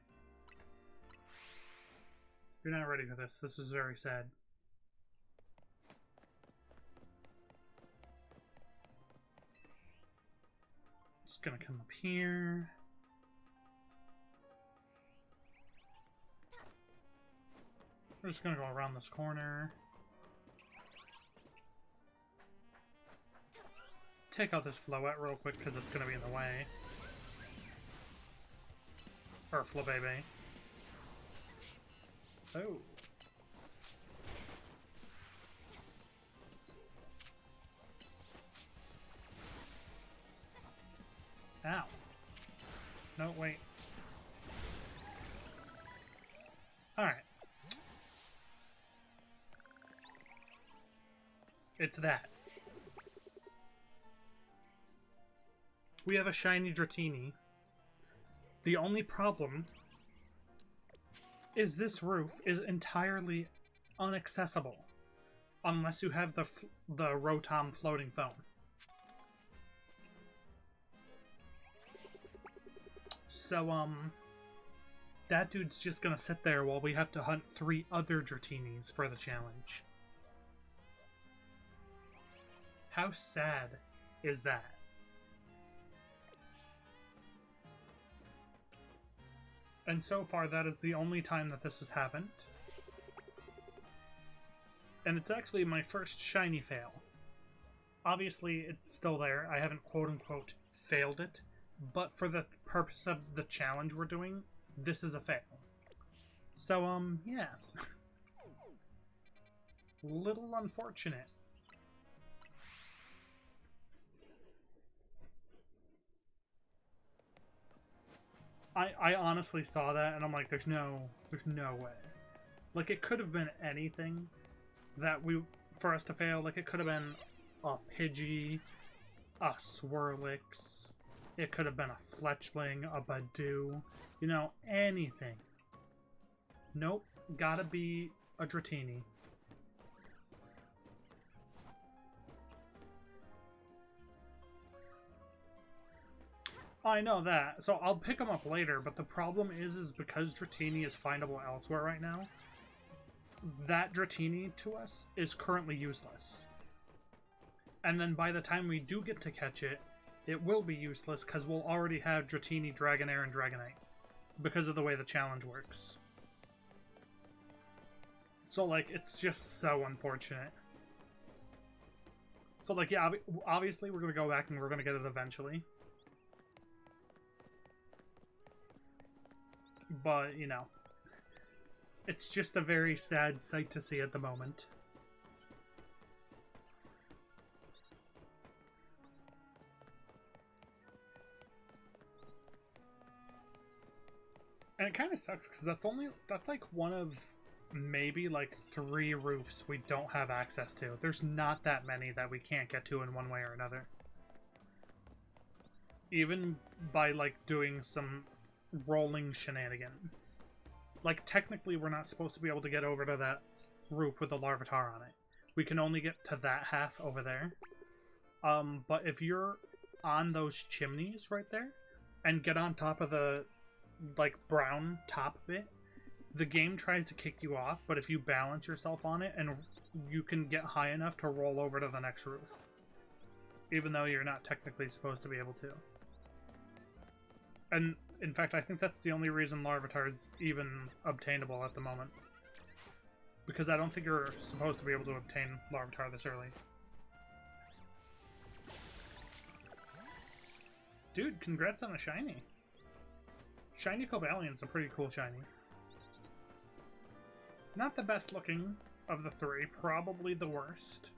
You're not ready for this. This is very sad. Just gonna come up here. We're just gonna go around this corner. Take out this Floette real quick because it's gonna be in the way. Or Flabebe. Oh. Ow. No, wait. Alright. It's that. We have a shiny Dratini. The only problem is this roof is entirely inaccessible unless you have the Rotom floating foam. So, that dude's just gonna sit there while we have to hunt 3 other Dratinis for the challenge. How sad is that? And so far, that is the only time that this has happened. And it's actually my first shiny fail. Obviously, it's still there. I haven't quote-unquote failed it. But for the purpose of the challenge we're doing, this is a fail. So, yeah. Little unfortunate. I honestly saw that and I'm like, there's no way. Like, it could have been anything that for us to fail. Like, it could have been a Pidgey, a Swirlix, it could have been a Fletchling, a Badoo, you know, anything. Nope, gotta be a Dratini. I know that, so I'll pick them up later, but the problem is because Dratini is findable elsewhere right now, that Dratini to us is currently useless. And then by the time we do get to catch it, it will be useless because we'll already have Dratini, Dragonair, and Dragonite because of the way the challenge works. So, like, it's just so unfortunate. So, like, yeah, obviously we're going to go back and we're going to get it eventually. But, you know, it's just a very sad sight to see at the moment. And it kind of sucks because that's like one of maybe like 3 roofs we don't have access to. There's not that many that we can't get to in one way or another. Even by like doing some rolling shenanigans. Like, technically we're not supposed to be able to get over to that roof with the Larvitar on it. We can only get to that half over there. But if you're on those chimneys right there and get on top of the like brown top bit, the game tries to kick you off, but if you balance yourself on it, and you can get high enough to roll over to the next roof, even though you're not technically supposed to be able to. And in fact, I think that's the only reason Larvitar is even obtainable at the moment, because I don't think you're supposed to be able to obtain Larvitar this early. Dude, congrats on a shiny. Shiny Cobalion's a pretty cool shiny. Not the best looking of the 3, probably the worst.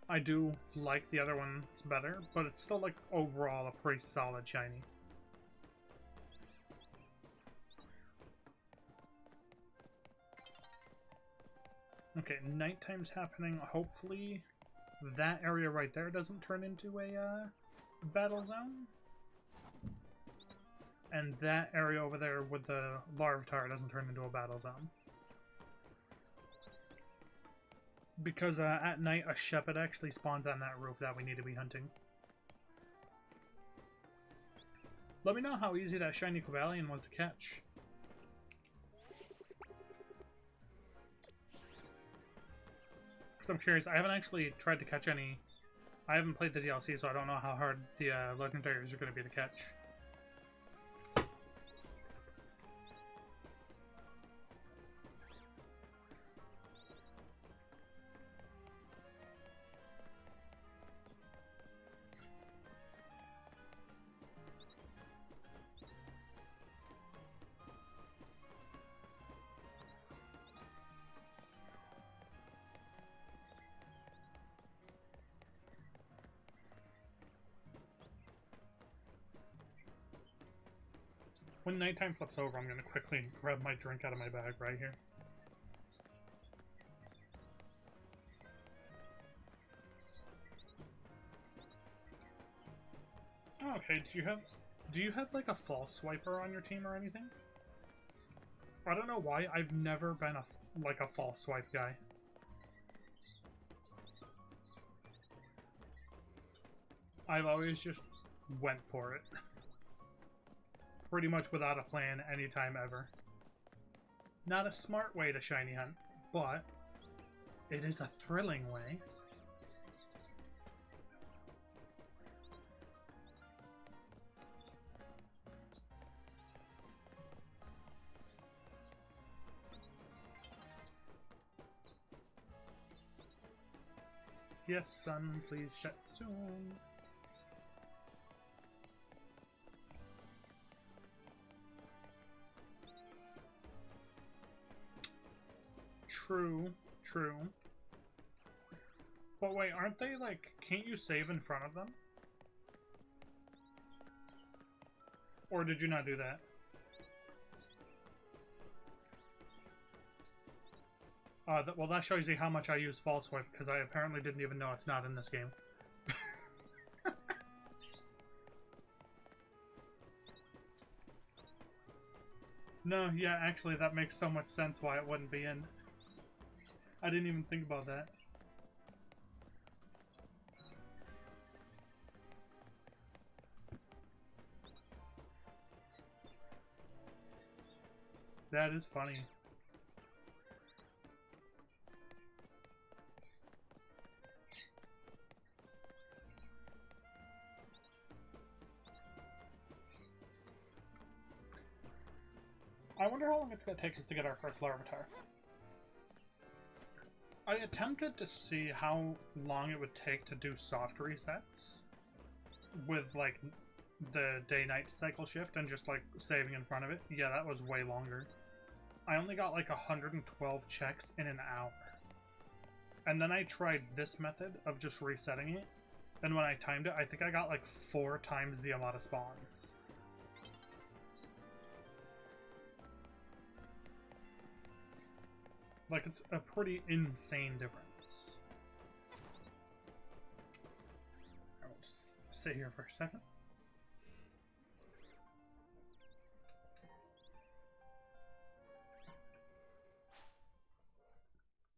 I do like the other ones better, but it's still, like, overall a pretty solid shiny. Okay, nighttime's happening. Hopefully that area right there doesn't turn into a battle zone. And that area over there with the Larvitar doesn't turn into a battle zone. Because at night a Shepherd actually spawns on that roof that we need to be hunting. Let me know how easy that shiny Cobalion was to catch. Because I'm curious, I haven't actually tried to catch any. I haven't played the DLC, so I don't know how hard the legendaries are going to be to catch. When nighttime flips over, I'm going to quickly grab my drink out of my bag right here. Oh, okay, do you have like a false swiper on your team or anything? I don't know why, I've never been a false swipe guy. I've always just went for it. Pretty much without a plan anytime ever. Not a smart way to shiny hunt, but it is a thrilling way. Yes, sun, please set soon. True, true. But wait, aren't they like, can't you save in front of them? Or did you not do that? Well, that shows you how much I use false swipe, because I apparently didn't even know it's not in this game. No, yeah, actually, that makes so much sense why it wouldn't be in. I didn't even think about that. That is funny. I wonder how long it's going to take us to get our first Larvitar. I attempted to see how long it would take to do soft resets with, like, the day-night cycle shift and just, like, saving in front of it. Yeah, that was way longer. I only got, like, 112 checks in an hour. And then I tried this method of just resetting it, and when I timed it, I think I got, like, 4 times the amount of spawns. Like, it's a pretty insane difference. I will just sit here for a second.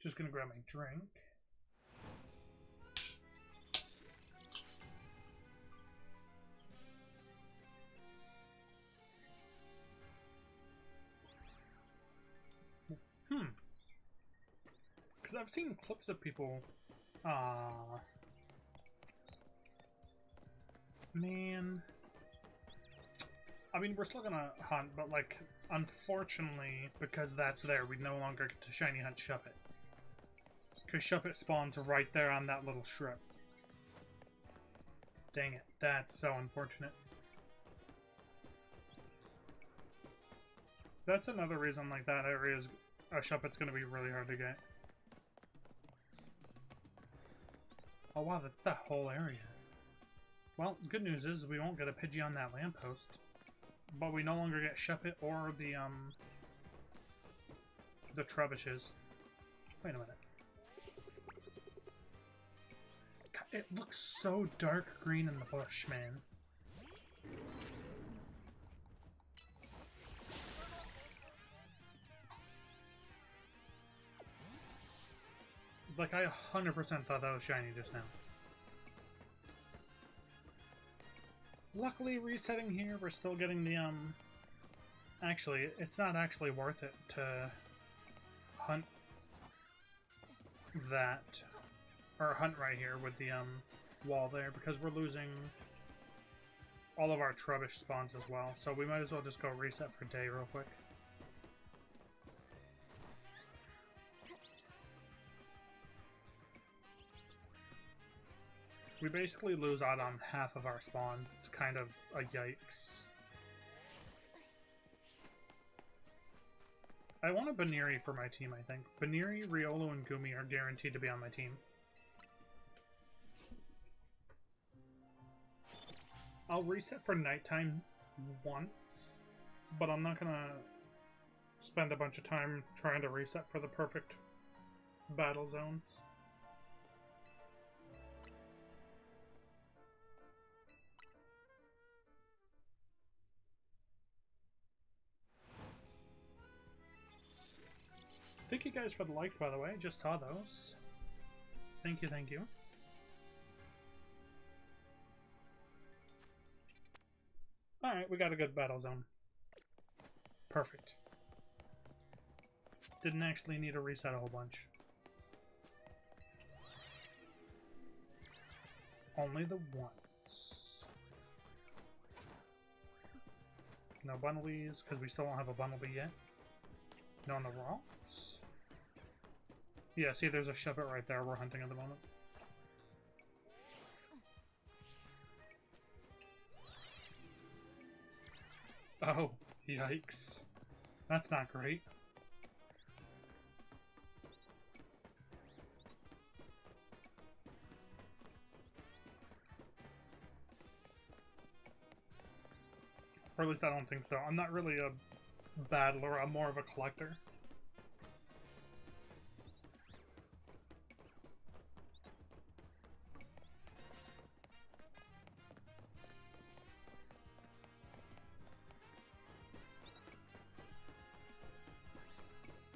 Just gonna grab my drink. Because I've seen clips of people, man, I mean, we're still gonna hunt, but, like, unfortunately, because that's there, we no longer get to shiny hunt Shuppet. Because Shuppet spawns right there on that little strip. Dang it, that's so unfortunate. That's another reason, like, that area is, Shuppet's gonna be really hard to get. Oh wow, that's that whole area. Well, good news is we won't get a Pidgey on that lamppost. But we no longer get Shuppet or the Trebushes. Wait a minute. God, it looks so dark green in the bush, man. Like, I 100% thought that was shiny just now. Luckily, resetting here, we're still getting the, Actually, it's not actually worth it to hunt that, or hunt right here with the, wall there, because we're losing all of our Trubbish spawns as well, so we might as well just go reset for day real quick. We basically lose out on half of our spawn. It's kind of a yikes. I want a Baniri for my team, I think. Baniri, Riolu, and Gumi are guaranteed to be on my team. I'll reset for nighttime once, but I'm not gonna spend a bunch of time trying to reset for the perfect battle zones. Thank you guys for the likes, by the way. Just saw those. Thank you, thank you. Alright, we got a good battle zone. Perfect. Didn't actually need to reset a whole bunch. Only the once. No Bunnelbees, because we still don't have a Bunnelby yet. No on the rocks. Yeah, see, there's a Shuppet right there we're hunting at the moment. Oh, yikes. That's not great. Or at least I don't think so. I'm not really a battler, I'm more of a collector.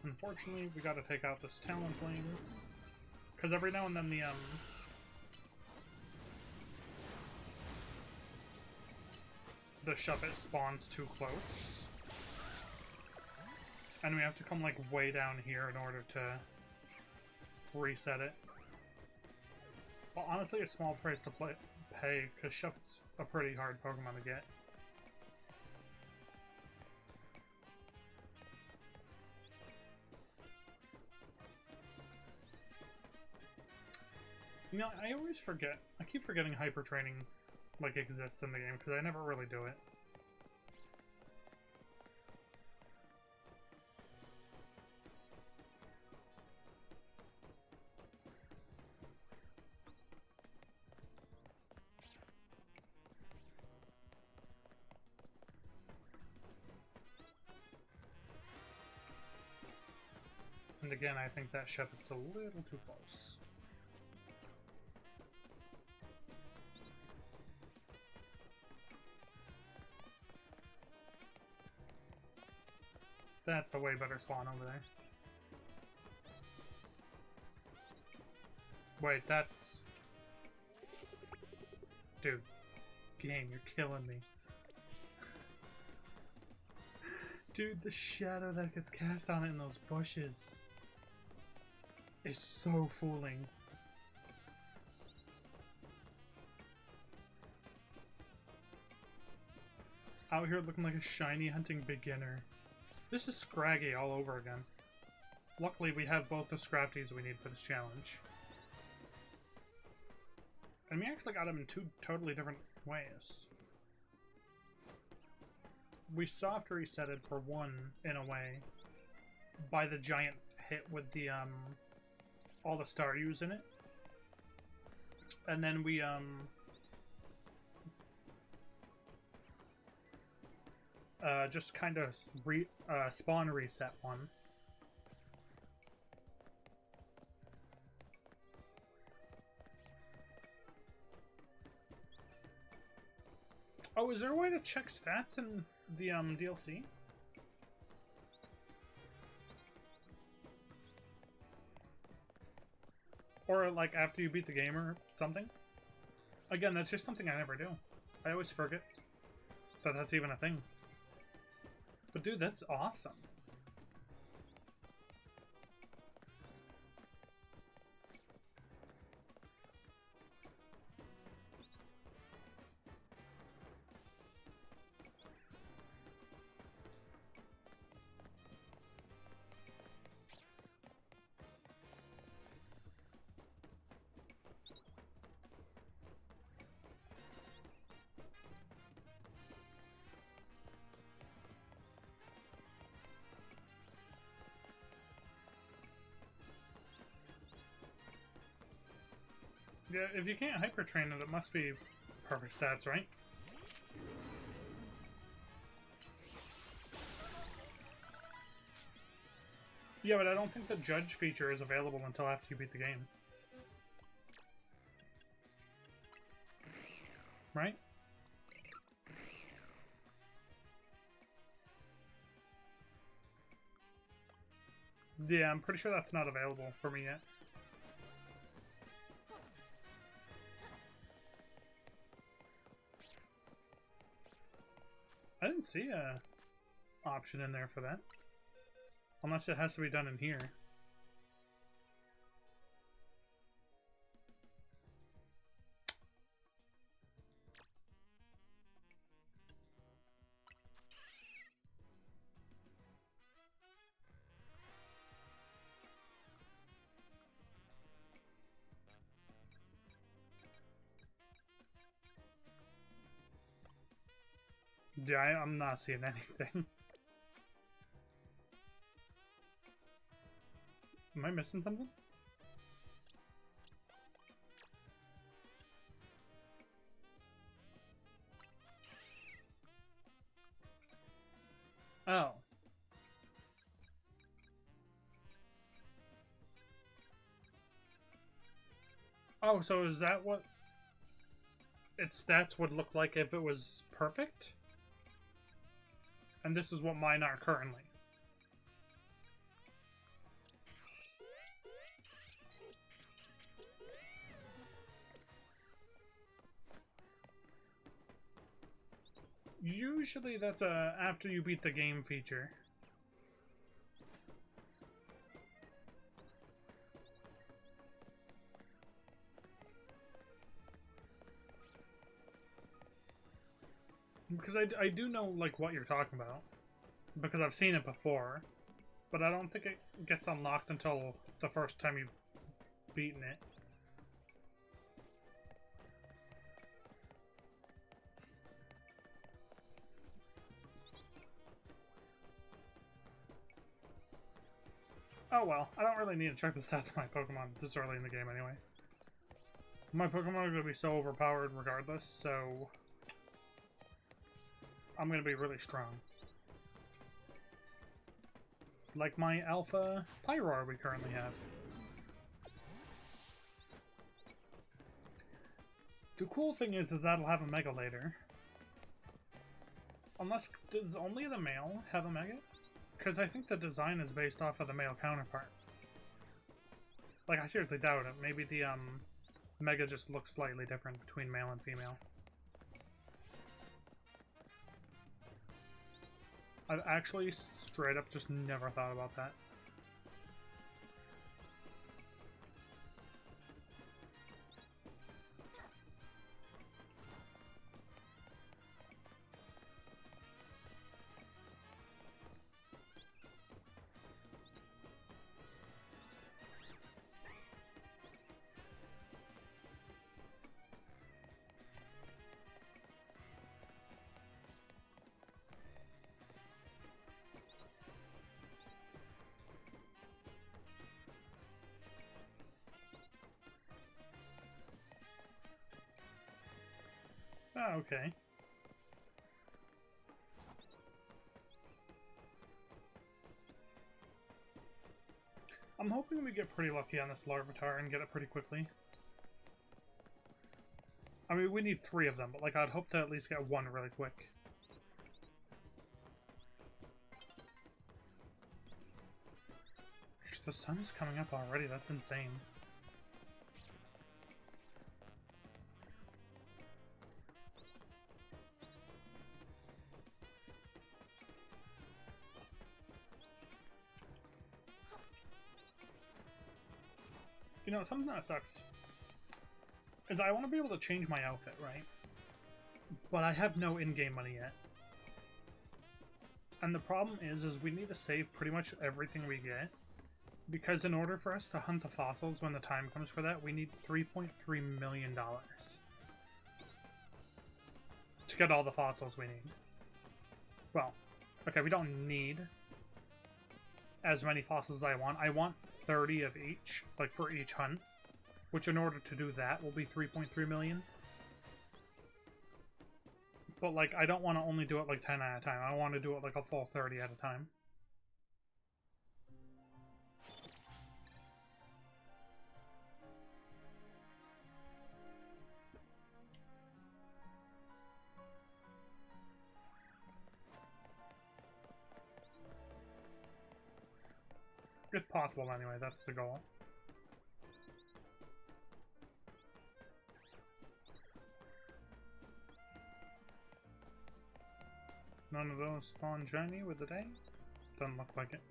Unfortunately, we gotta take out this Talonflame. Because every now and then the Shuppet spawns too close. And we have to come like way down here in order to reset it. Well, honestly, a small price to pay, because Shuppet's a pretty hard Pokemon to get. You know, I always forget. I keep forgetting Hyper Training, like, exists in the game, because I never really do it. And again, I think that Shuppet's a little too close. That's a way better spawn over there. Wait, that's... Dude. Game, you're killing me. Dude, the shadow that gets cast on it in those bushes is so fooling. Out here looking like a shiny hunting beginner. This is Scraggy all over again. Luckily, we have both the Scrafties we need for this challenge. And we actually got him in two totally different ways. We soft resetted for one, in a way, by the giant hit with the, all the Staryus in it. And then we, just kind of spawn reset one. Oh, is there a way to check stats in the DLC? Or like after you beat the game or something? Again, that's just something I never do. I always forget that that's even a thing. But dude, that's awesome. Yeah, if you can't hyper train it, it must be perfect stats, right? Yeah, but I don't think the judge feature is available until after you beat the game. Right? Yeah, I'm pretty sure that's not available for me yet. I didn't see a option in there for that. Unless it has to be done in here. Yeah, I'm not seeing anything. Am I missing something? Oh. Oh, so is that what its stats would look like if it was perfect? And this is what mine are currently. Usually that's a after you beat the game feature. Because I do know, like, what you're talking about. Because I've seen it before. But I don't think it gets unlocked until the first time you've beaten it. Oh well, I don't really need to check the stats of my Pokemon this early in the game anyway. My Pokemon are going to be so overpowered regardless, so I'm going to be really strong. Like my Alpha Pyroar we currently have. The cool thing is that'll have a Mega later. Unless, does only the male have a Mega? Because I think the design is based off of the male counterpart. Like, I seriously doubt it. Maybe the, Mega just looks slightly different between male and female. I've actually straight up just never thought about that. Oh, okay. I'm hoping we get pretty lucky on this Larvitar and get it pretty quickly. I mean, we need 3 of them, but like I'd hope to at least get 1 really quick. Gosh, the sun is coming up already, that's insane. You know, something that sucks is I want to be able to change my outfit, right? But I have no in-game money yet. And the problem is we need to save pretty much everything we get. Because in order for us to hunt the fossils when the time comes for that, we need $3.3 million. To get all the fossils we need. Well, okay, we don't need as many fossils as I want. I want 30 of each, like for each hunt. Which in order to do that will be 3.3 million. But like, I don't want to only do it like 10 at a time. I want to do it like a full 30 at a time. If possible, anyway, that's the goal. None of those spawn shiny with the day? Doesn't look like it.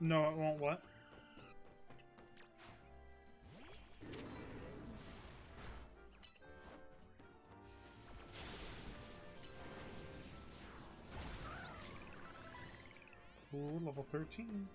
No, it won't what? Ooh, level 13.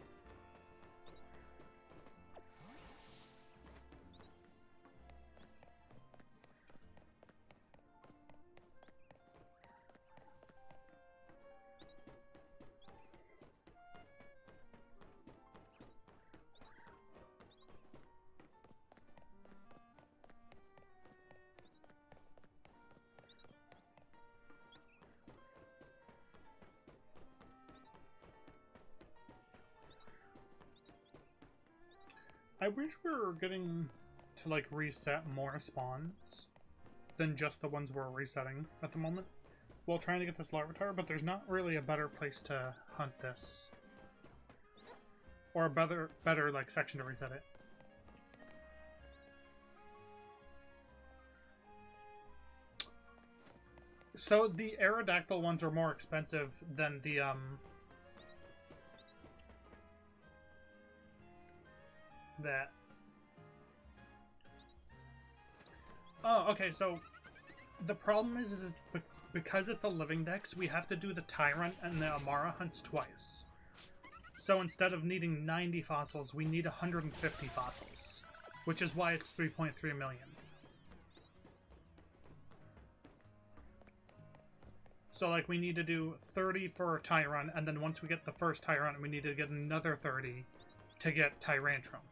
I wish we were getting to, like, reset more spawns than just the ones we're resetting at the moment while trying to get this Larvitar, but there's not really a better place to hunt this. Or a better like, section to reset it. So, the Aerodactyl ones are more expensive than the, that. Oh, okay, so the problem is because it's a living dex, we have to do the Tyrant and the Amara hunts twice. So instead of needing 90 fossils, we need 150 fossils, which is why it's 3.3 million. So, like, we need to do 30 for Tyrant, and then once we get the first Tyrant, we need to get another 30 to get Tyrantrum.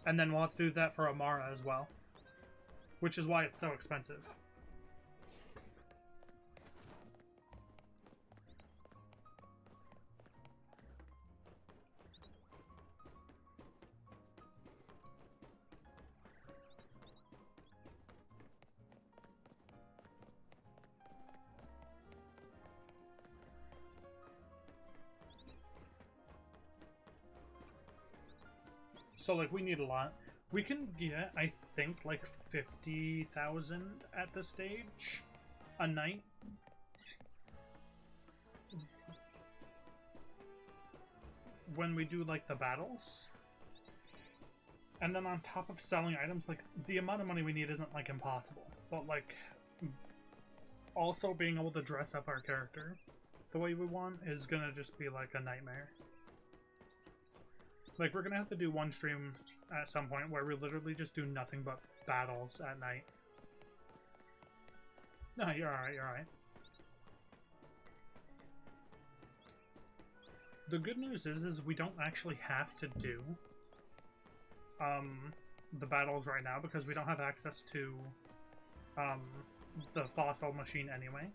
And then we'll have to do that for Amara as well. Which is why it's so expensive. So, like, we need a lot. We can get, I think, like 50,000 at this stage a night. When we do, like, the battles. And then on top of selling items, like, the amount of money we need isn't, like, impossible. But, like, also being able to dress up our character the way we want is gonna just be, like, a nightmare. Like, we're gonna have to do one stream at some point where we literally just do nothing but battles at night. No, you're alright, you're alright. The good news is we don't actually have to do the battles right now because we don't have access to the fossil machine anyway.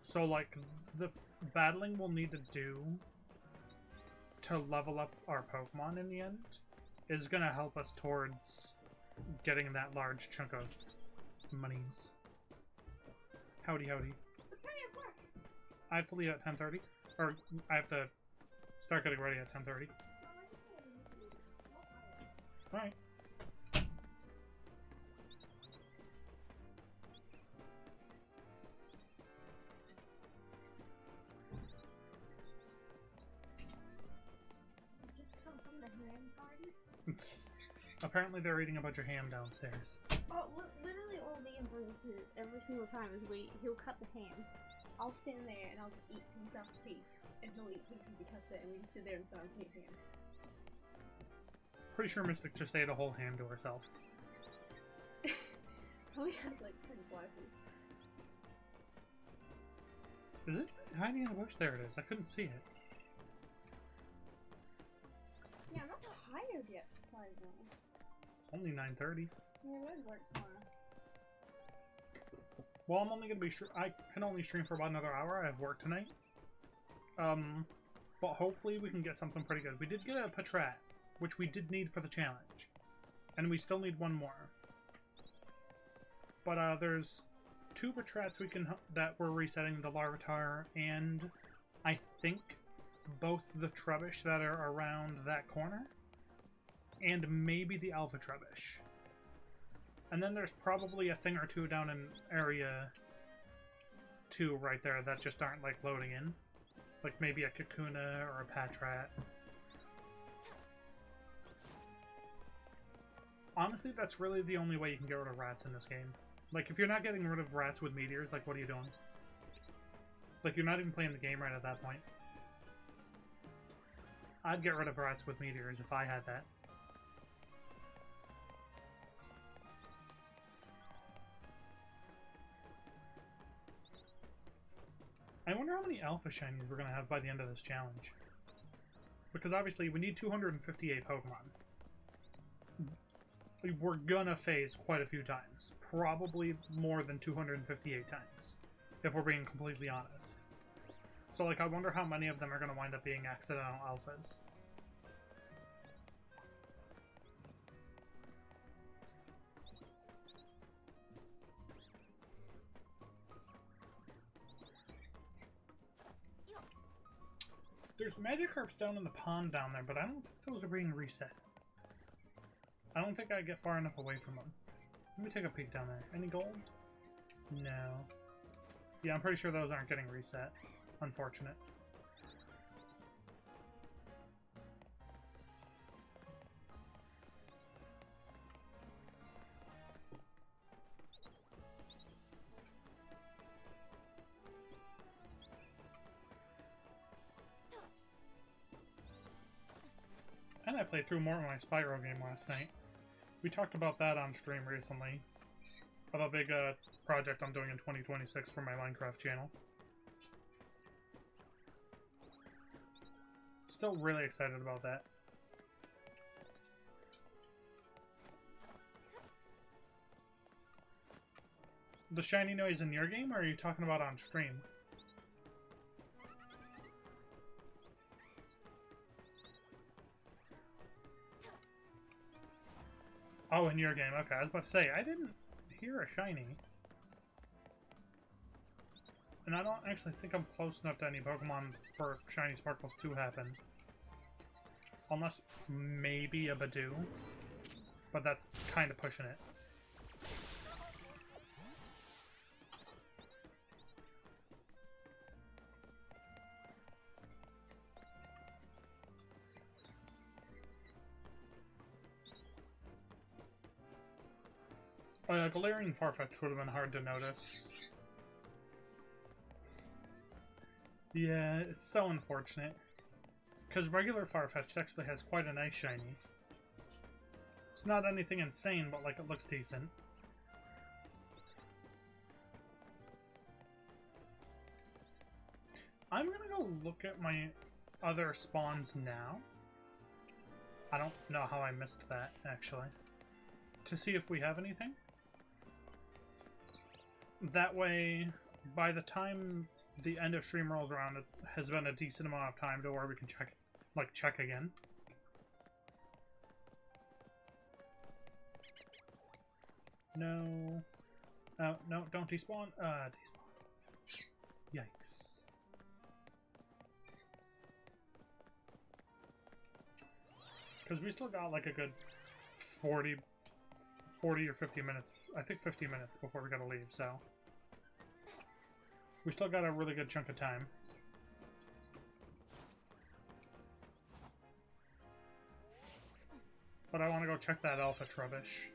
So, like, the battling we'll need to do to level up our Pokemon in the end is going to help us towards getting that large chunk of monies. Howdy, howdy. I have to leave at 10:30. Or, I have to start getting ready at 10:30. Alright. Apparently they're eating a bunch of ham downstairs. Oh, literally all the Ambrose does every single time is he'll cut the ham. I'll stand there and I'll just eat piece after piece, and he'll eat pieces he cuts it, and we just sit there and silence and eat ham. Pretty sure Mystic just ate a whole ham to herself. We had like 10 slices. Is it hiding in the bush? There it is. I couldn't see it. Yeah, I'm not tired yet, surprisingly. It's only 9:30. Yeah, it would work tomorrow. Well, I'm only gonna be I can only stream for about another hour. I have work tonight. But hopefully we can get something pretty good. We did get a Patrat, which we did need for the challenge, and we still need one more. But there's 2 Patrats that we're resetting, the Larvitar and I think both the Trubbish that are around that corner, and maybe the Alpha Trubbish. And then there's probably a thing or 2 down in area 2 right there that just aren't like loading in. Like maybe a Kakuna or a Patrat. Honestly, that's really the only way you can get rid of rats in this game. Like, if you're not getting rid of rats with meteors, like, what are you doing? Like, you're not even playing the game right at that point. I'd get rid of rats with meteors if I had that. I wonder how many Alpha Shinies we're going to have by the end of this challenge. Because obviously we need 258 Pokemon. We're gonna phase quite a few times. Probably more than 258 times, if we're being completely honest. So, like, I wonder how many of them are gonna wind up being accidental alphas. There's Magikarps down in the pond down there, but I don't think those are being reset. I don't think I get far enough away from them. Let me take a peek down there. Any gold? No. Yeah, I'm pretty sure those aren't getting reset. Unfortunate. And I played through more of my Spyro game last night. We talked about that on stream recently. Of a big project I'm doing in 2026 for my Minecraft channel. Still really excited about that. The shiny noise in your game, or are you talking about on stream? Oh, in your game. Okay, I was about to say, I didn't hear a shiny. And I don't actually think I'm close enough to any Pokemon for Shiny Sparkles to happen. Unless maybe a Badoo. But that's kind of pushing it. Oh yeah, Galarian Farfetch would have been hard to notice. Yeah, it's so unfortunate. Because regular Farfetch actually has quite a nice shiny. It's not anything insane, but like it looks decent. I'm gonna go look at my other spawns now. I don't know how I missed that, actually. To see if we have anything. That way, by the time the end of stream rolls around, it has been a decent amount of time to where we can check again. No. No, don't despawn. Despawn. Yikes. Because we still got like a good 40 or 50 minutes. I think 50 minutes before we gotta leave, so. We still got a really good chunk of time. But I want to go check that alpha trubbish.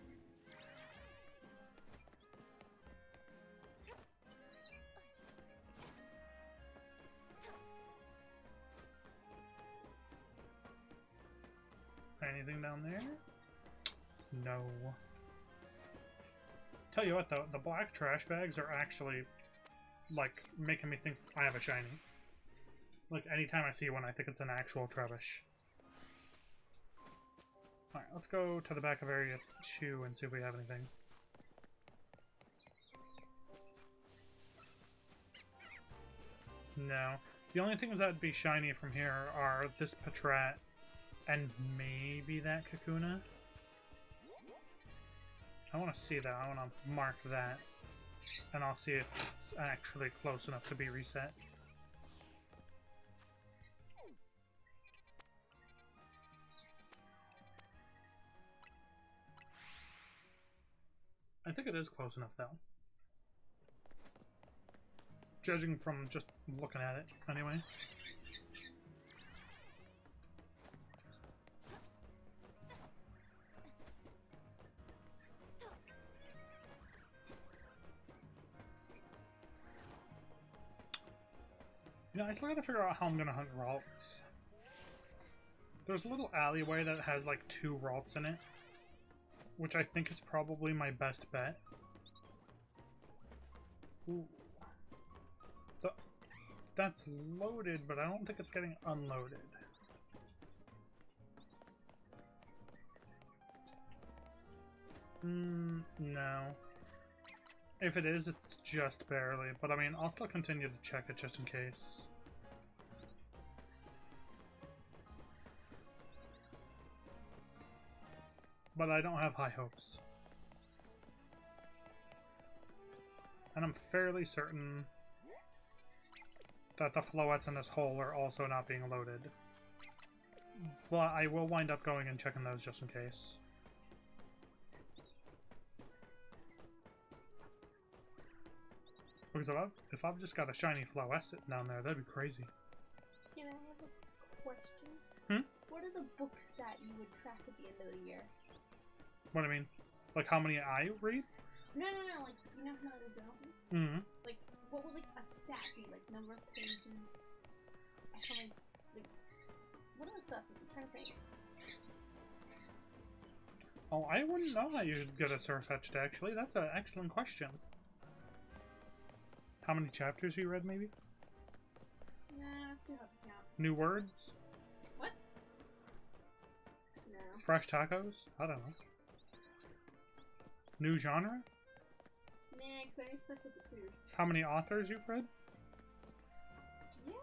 Anything down there? No. Tell you what though, the black trash bags are actually, like, making me think I have a shiny. Like, anytime I see one, I think it's an actual trubbish. Alright, let's go to the back of Area 2 and see if we have anything. No. The only things that would be shiny from here are this Patrat and maybe that Kakuna. I want to see that. I want to mark that. And I'll see if it's actually close enough to be reset. I think it is close enough, though. Judging from just looking at it, anyway. You know, I still gotta figure out how I'm gonna hunt Ralts. There's a little alleyway that has like 2 Ralts in it, which I think is probably my best bet. Ooh. That's loaded, but I don't think it's getting unloaded. No. If it is, it's just barely. But I mean, I'll still continue to check it just in case. But I don't have high hopes. And I'm fairly certain that the floettes in this hole are also not being loaded. But I will wind up going and checking those just in case. Because if I've just got a shiny floette sitting down there, that'd be crazy. Can I have a question? Hmm? What are the books that you would track at the end of the year? What do I mean? Like how many I read? No, like, you know how the journal? Mm-hmm. Like, what would, like, a stat be? Like, number of pages? How many, like, what other stuff? I'm trying to think. Oh, I wouldn't know how you'd get a Surfetched, actually. That's an excellent question. How many chapters you read, maybe? Nah, I still have to count. New words? What? No. Fresh tacos? I don't know. New genre? Nah, because I already stuck with the 2. How many authors you've read? Yeah.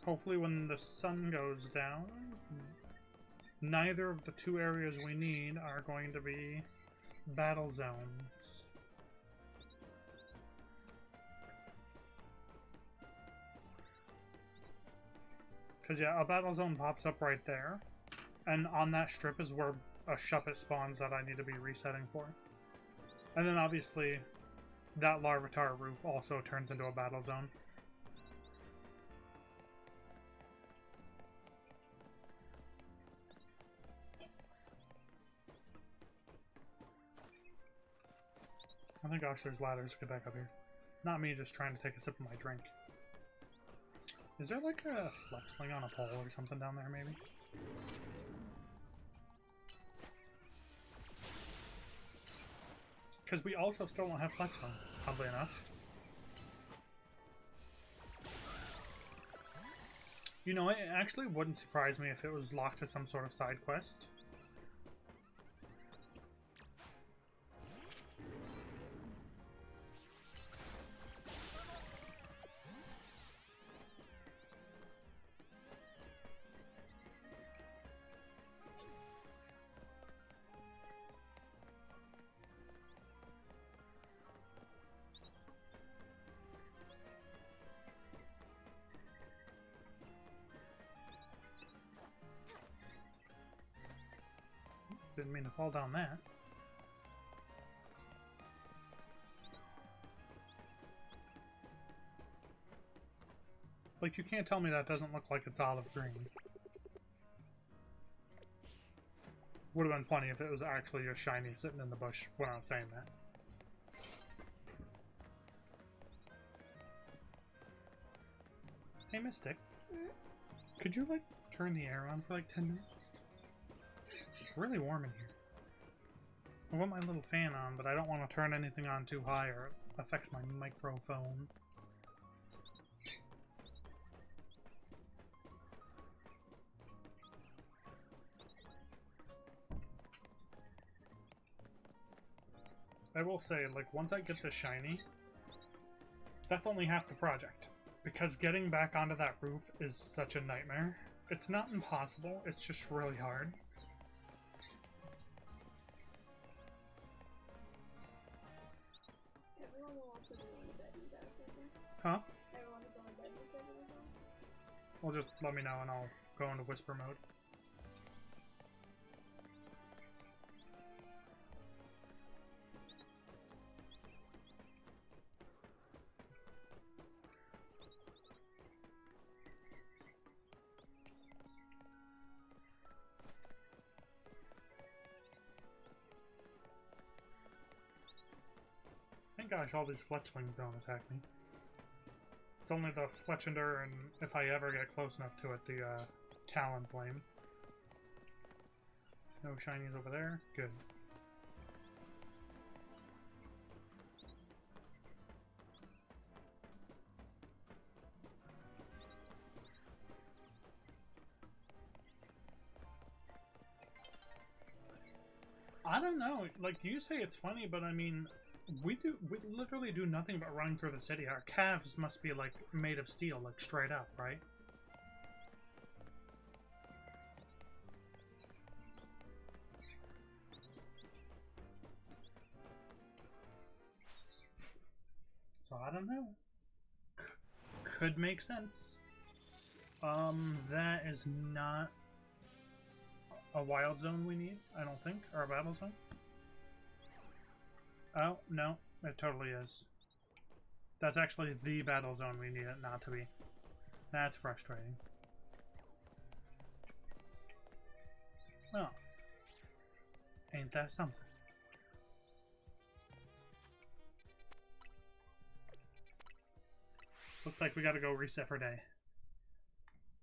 Hopefully when the sun goes down, neither of the 2 areas we need are going to be battle zones. Because yeah, a battle zone pops up right there, and on that strip is where a Shuppet spawns that I need to be resetting for. And then obviously, that Larvitar roof also turns into a battle zone. Oh my gosh, there's ladders to get back up here. Not me just trying to take a sip of my drink. Is there like a Fletchling on a pole or something down there, maybe? Because we also still don't have Fletchling, oddly enough. You know, it actually wouldn't surprise me if it was locked to some sort of side quest. Didn't mean to fall down that. Like, you can't tell me that doesn't look like it's olive green. Would have been funny if it was actually a shiny sitting in the bush when I was saying that. Hey, Mystic. Could you, like, turn the air on for, like, 10 minutes? It's really warm in here. I want my little fan on, but I don't want to turn anything on too high or it affects my microphone. I will say, like, once I get this shiny, that's only half the project. Because getting back onto that roof is such a nightmare. It's not impossible, it's just really hard. Everyone wants to go into bed and Huh? Everyone to go into bed and Well, just let me know and I'll go into whisper mode. Thank gosh all these fletchlings don't attack me. It's only the Fletchinder and if I ever get close enough to it, the Talonflame. No shinies over there? Good. I don't know, like, you say it's funny, but I mean, we literally do nothing but running through the city. Our calves must be, like, made of steel, like, straight up, right? So, I don't know. Could make sense. That is not a wild zone we need, I don't think, or a battle zone. Oh, no, it totally is. That's actually the battle zone we need it not to be. That's frustrating. Well, ain't that something? Looks like we gotta go reset for day.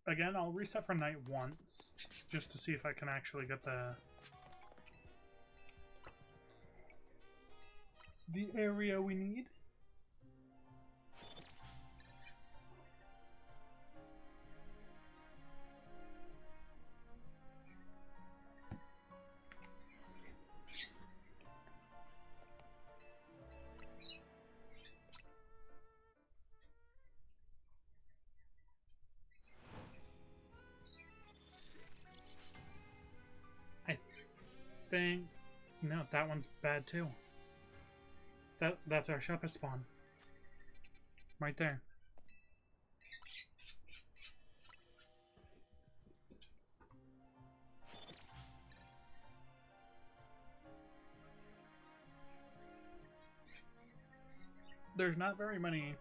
Again, I'll reset for night once, just to see if I can actually get the area we need. No, that one's bad too. That's our Sheppa spawn. Right there. There's not very many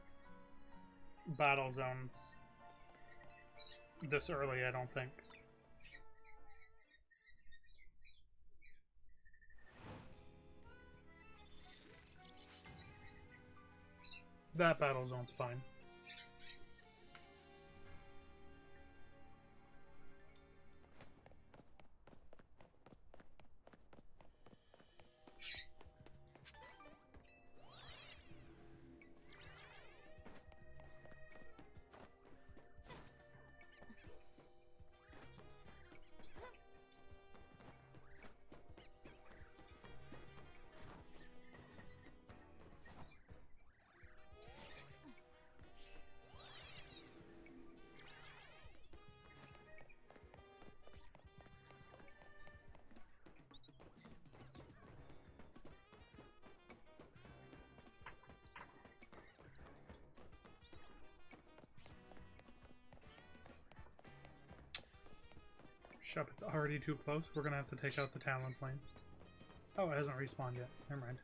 battle zones this early, I don't think. That battle zone's fine. Bishop, it's already too close. We're gonna have to take out the Talonflame. Oh, it hasn't respawned yet. Never mind.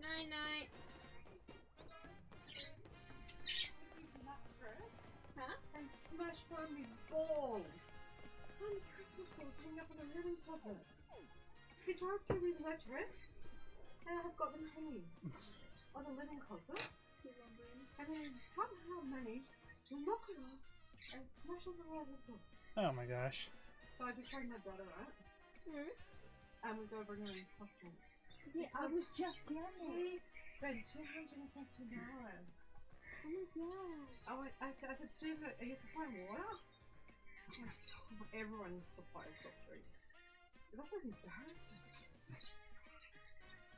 Night night. Huh? And smash one with balls. And Christmas balls hanging up on the ribbon closet. He drives through with mattress, and I've got them hanging on the living closet. And then somehow managed to knock it off and smash on the wall with it. Oh my gosh. So I just rang my brother out, Hmm? and we go bring him soft drinks. Yeah, I was just down there. He spent $250. Oh my god. I said, Steve, are you supplying water? Everyone supplies soft drinks. That's like embarrassing.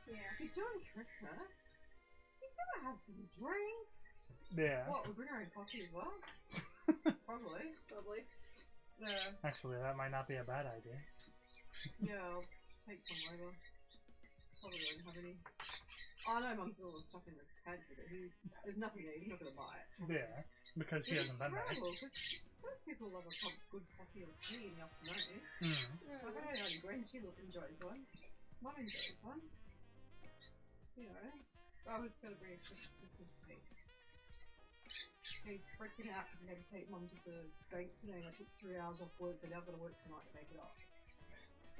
Yeah. You're doing Christmas. You gotta have some drinks. Yeah. What, we bring our own coffee as well? Probably. Probably. Yeah. Actually, that might not be a bad idea. Yeah, I'll take some over. Probably won't have any. Oh no, Mum's all stuck in the pantry, but there's nothing there, he's not gonna buy it. Yeah, because she hasn't been there. terrible, because most people love a cup of good coffee or tea in the afternoon. Mm. Like, I know only Gwen, she enjoys one. Mum enjoys one. You know, I was going to bring a Christmas cake. He's freaking out because he had to take Mum to the bank today and I took 3 hours off work, so now I've got to work tonight to make it up.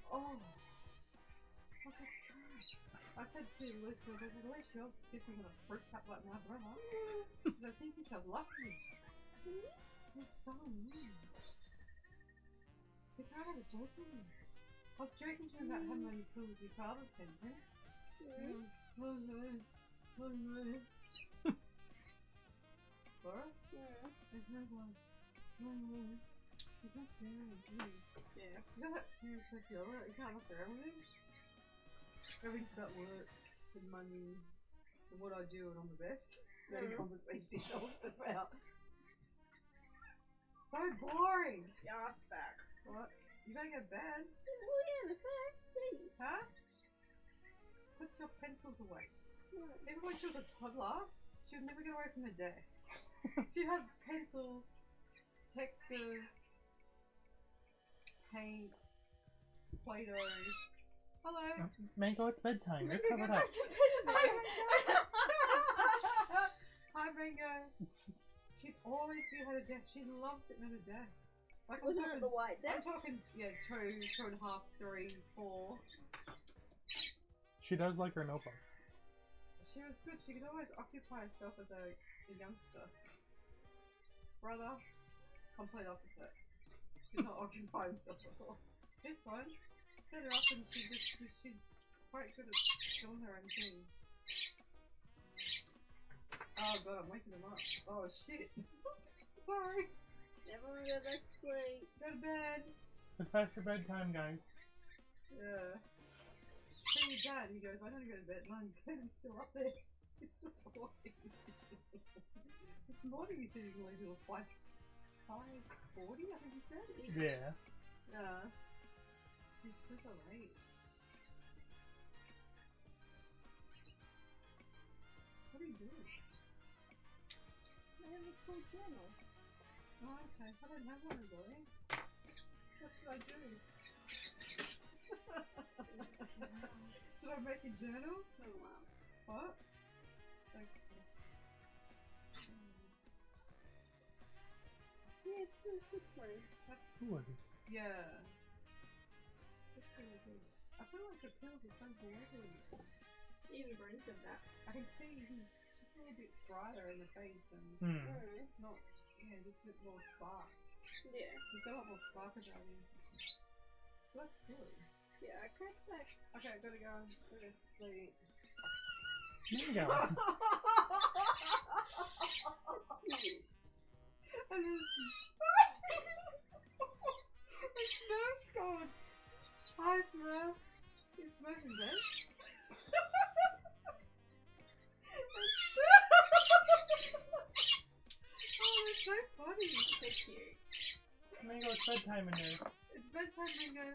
Oh! I was like, Christ. I said to Luke, I was like, at least your sister's going to fruit cap like my brother. I think you're so lucky. You're so mean. You can't have a joke with me. I was joking to him about how many cool with your father's temper. Oh no. Oh no. Laura? Yeah. There's no one. Oh no. He's not fair, is he? Yeah. You know that serious person over it? You can't look for everything? Everything's about work, and money, and what I do, and I'm the best. It's the only conversation he talks about. So boring! Ass back. What? You gotta go to bed. Oh yeah, the fact. Please. Huh? Put your pencils away. Even when she was a toddler, she would never get away from the desk. She'd have pencils, texters, paint, Play-Doh. Hello. Mango, it's bedtime. You're Maybe go covered back up. to bed. Hi, Mango. Hi, Mango. She'd always be at her desk. She loves sitting at her desk. Like Wasn't it the white I'm desk? talking, yeah, 2.5, 3, 4. She does like her notebooks. She was good. She could always occupy herself as a youngster. Brother, complete opposite. Did not occupy himself at all. This one, set her up and she's quite good at doing her own thing. Oh god, I'm waking them up. Oh shit. Sorry. Everyone go back to sleep. Go to bed. It's past your bedtime, guys. Yeah. See your dad, he goes, I don't go to bed at 9. He's still up there. He's still talking. This morning he said he was going to do a 5:40, I think he said. Yeah. Yeah. He's super late. What are you doing? I have a full journal. Oh, okay. I don't have one, really. What should I do? Should I make a journal? Oh wow. What? Okay. Yeah, it's pretty good for you. That's, Who was it? yeah. That's really good. I feel like the pills are so bloody. Even Brent said that. I can see he's just a little bit brighter in the face and not, yeah, just a bit more spark. Yeah. He's got a lot more spark about him. So that's good. Yeah, I cracked that. Okay, I gotta go and go to sleep. Mango. And then Smurf's gone. Hi Smurf. Is Smurf in bed? Oh, that's so funny. So cute. Mango, it's bedtime in there. It's bedtime, Mingo.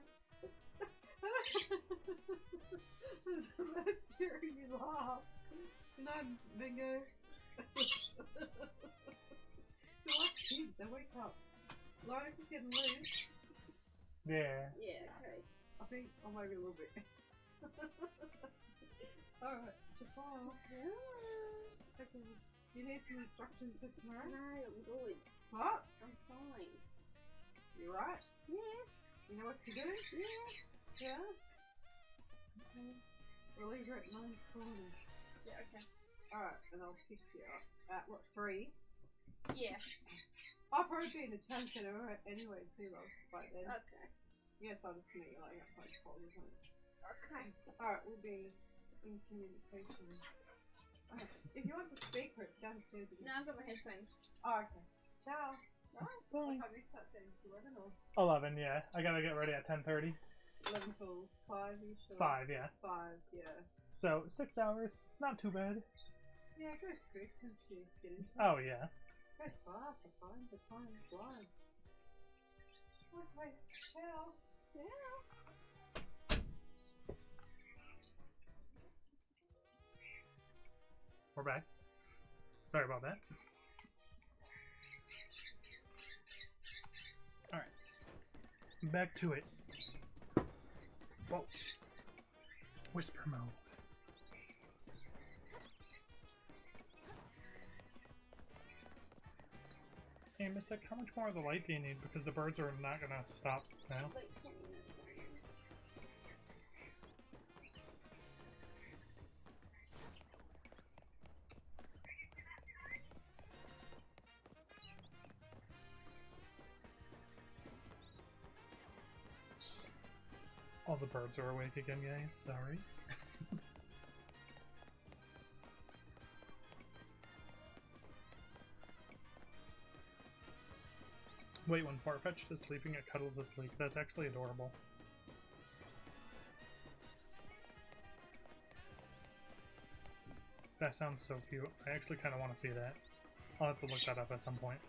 That's the best hearing you laugh. Good night, Mingo. kids, they wake up. Lois is getting loose. Yeah. Yeah, okay. I think, or maybe a little bit. Alright, tomorrow. Yeah. Okay. You need some instructions for tomorrow? No, I'm good. What? I'm fine. You right? Yeah. You know what to do? Yeah. Yeah? Okay. We'll leave her at 9:40. Yeah, okay. Alright, and I'll pick you up at what, 3? Yeah. I'll probably be in the town centre anyway too, love, by then. Okay. Yes, I'll just meet you like outside Coles or something. Okay. Alright, we'll be in communication. If you want the speaker, it's downstairs again. No, I've got my headphones. Oh, okay. Ciao. Bye. What time is that then? 11 or 11, yeah. I gotta get ready at 10:30. 11 till 5-ish? Or 5, yeah. 5, yeah. So 6 hours, not too bad. Yeah, it goes quick once you get into it. Oh yeah. It goes fast, I find. The time flies. Okay, ciao. Yeah. We're back. Sorry about that. Alright. Back to it. Whoa. Whisper mode. Hey, Mystic, how much more of the light do you need? Because the birds are not gonna stop now. Like 20 minutes. All the birds are awake again, guys. Sorry. Wait, when Farfetch'd is sleeping, it cuddles its sleep. That's actually adorable. That sounds so cute. I actually kind of want to see that. I'll have to look that up at some point.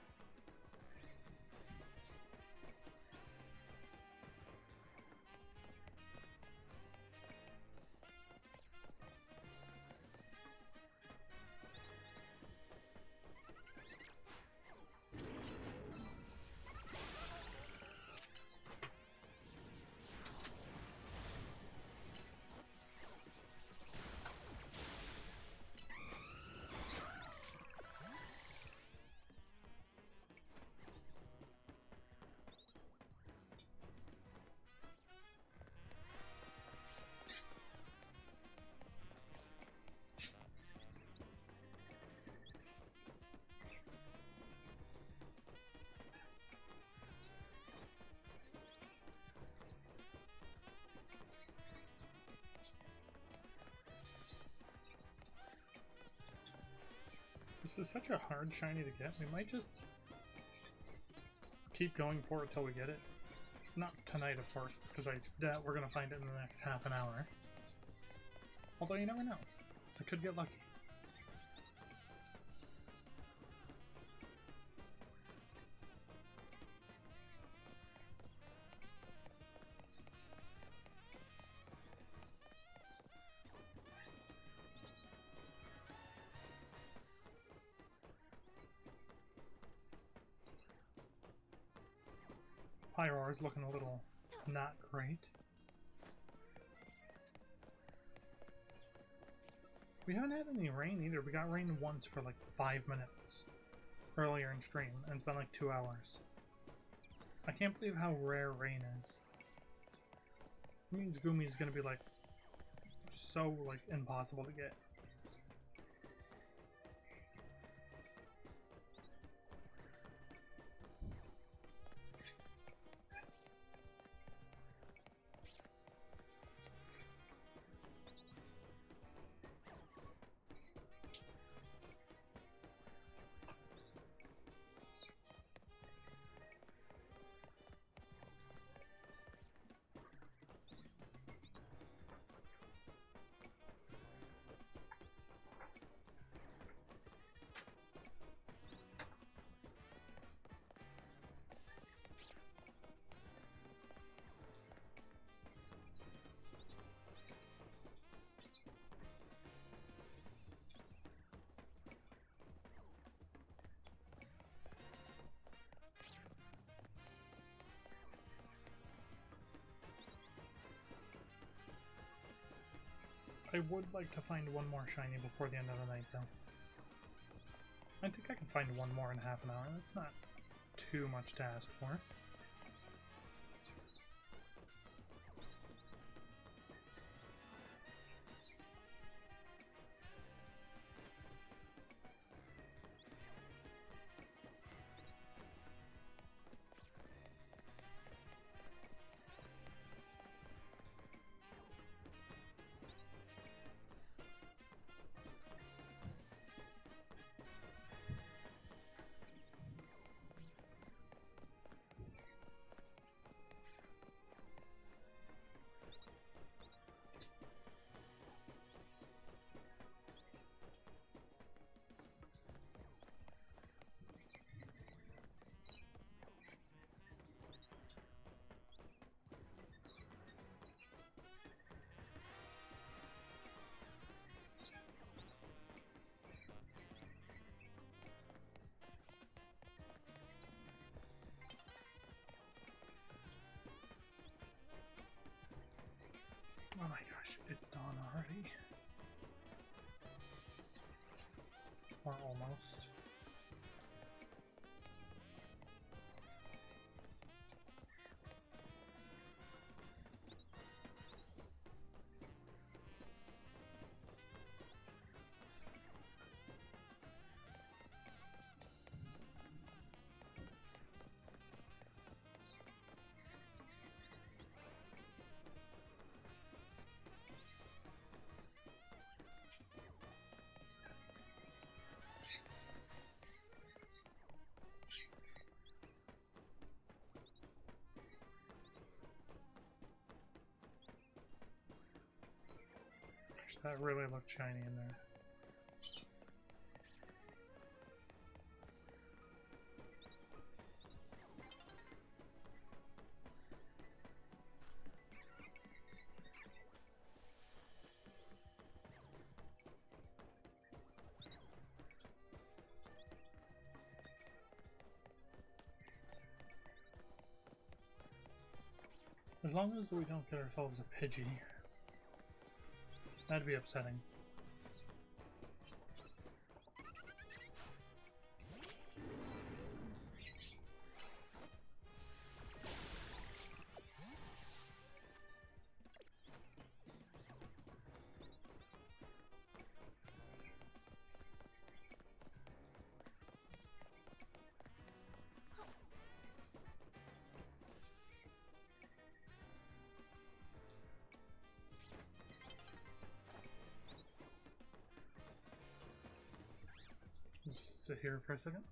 This is such a hard shiny to get. We might just keep going for it till we get it. Not tonight, of course, because we're gonna find it in the next half an hour. Although you never know. I could get lucky. Pyroar's looking a little not great. We haven't had any rain either. We got rain once for like 5 minutes earlier in stream, and it's been like 2 hours. I can't believe how rare rain is. It means Goomy is gonna be like so like impossible to get. I would like to find one more shiny before the end of the night, though. I think I can find one more in half an hour. That's not too much to ask for. Oh my gosh, it's dawn already. Or almost. Gosh, that really looked shiny in there. As long as we don't get ourselves a Pidgey. That'd be upsetting. Just sit here for a second.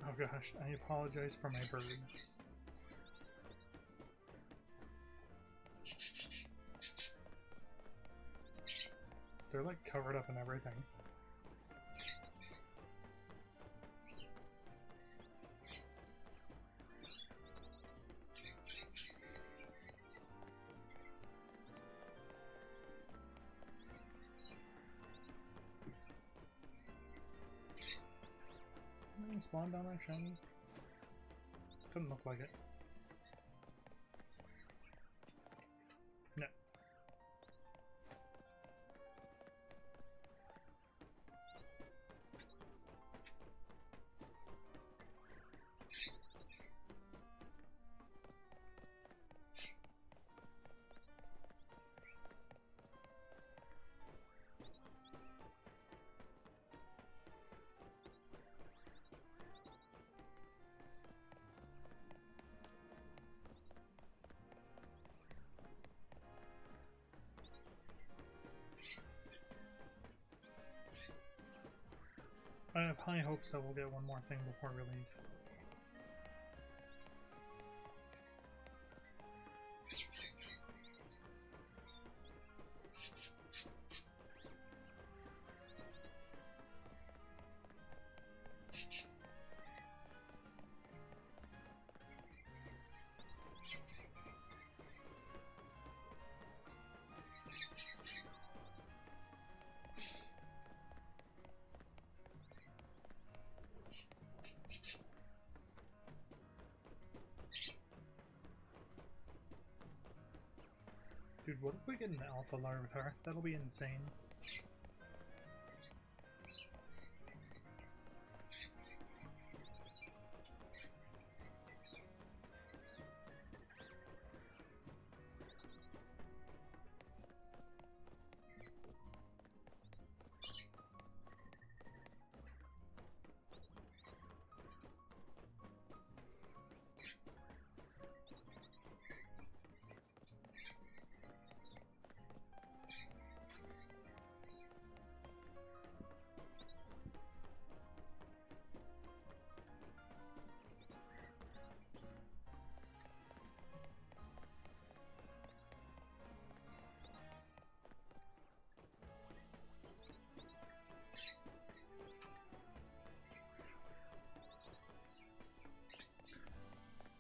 Oh gosh, I apologize for my birds. They're like covered up in everything. Spawn down there, shiny? Doesn't look like it. No. I have high hopes that we'll get one more thing before we leave. Dude, what if we get an alpha Larvitar? That'll be insane.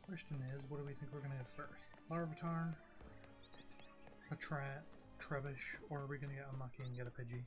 Question is, what do we think we're gonna get first? Larvitar, a Trebush, or are we gonna get unlucky and get a Pidgey?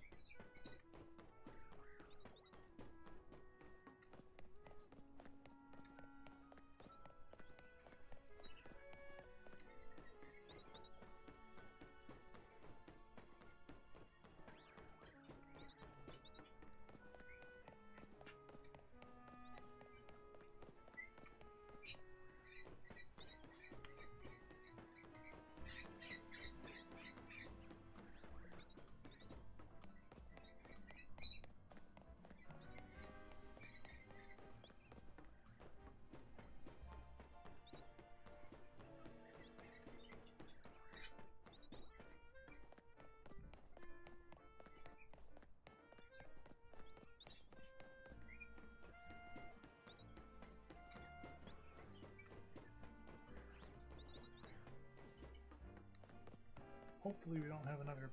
Hopefully we don't have another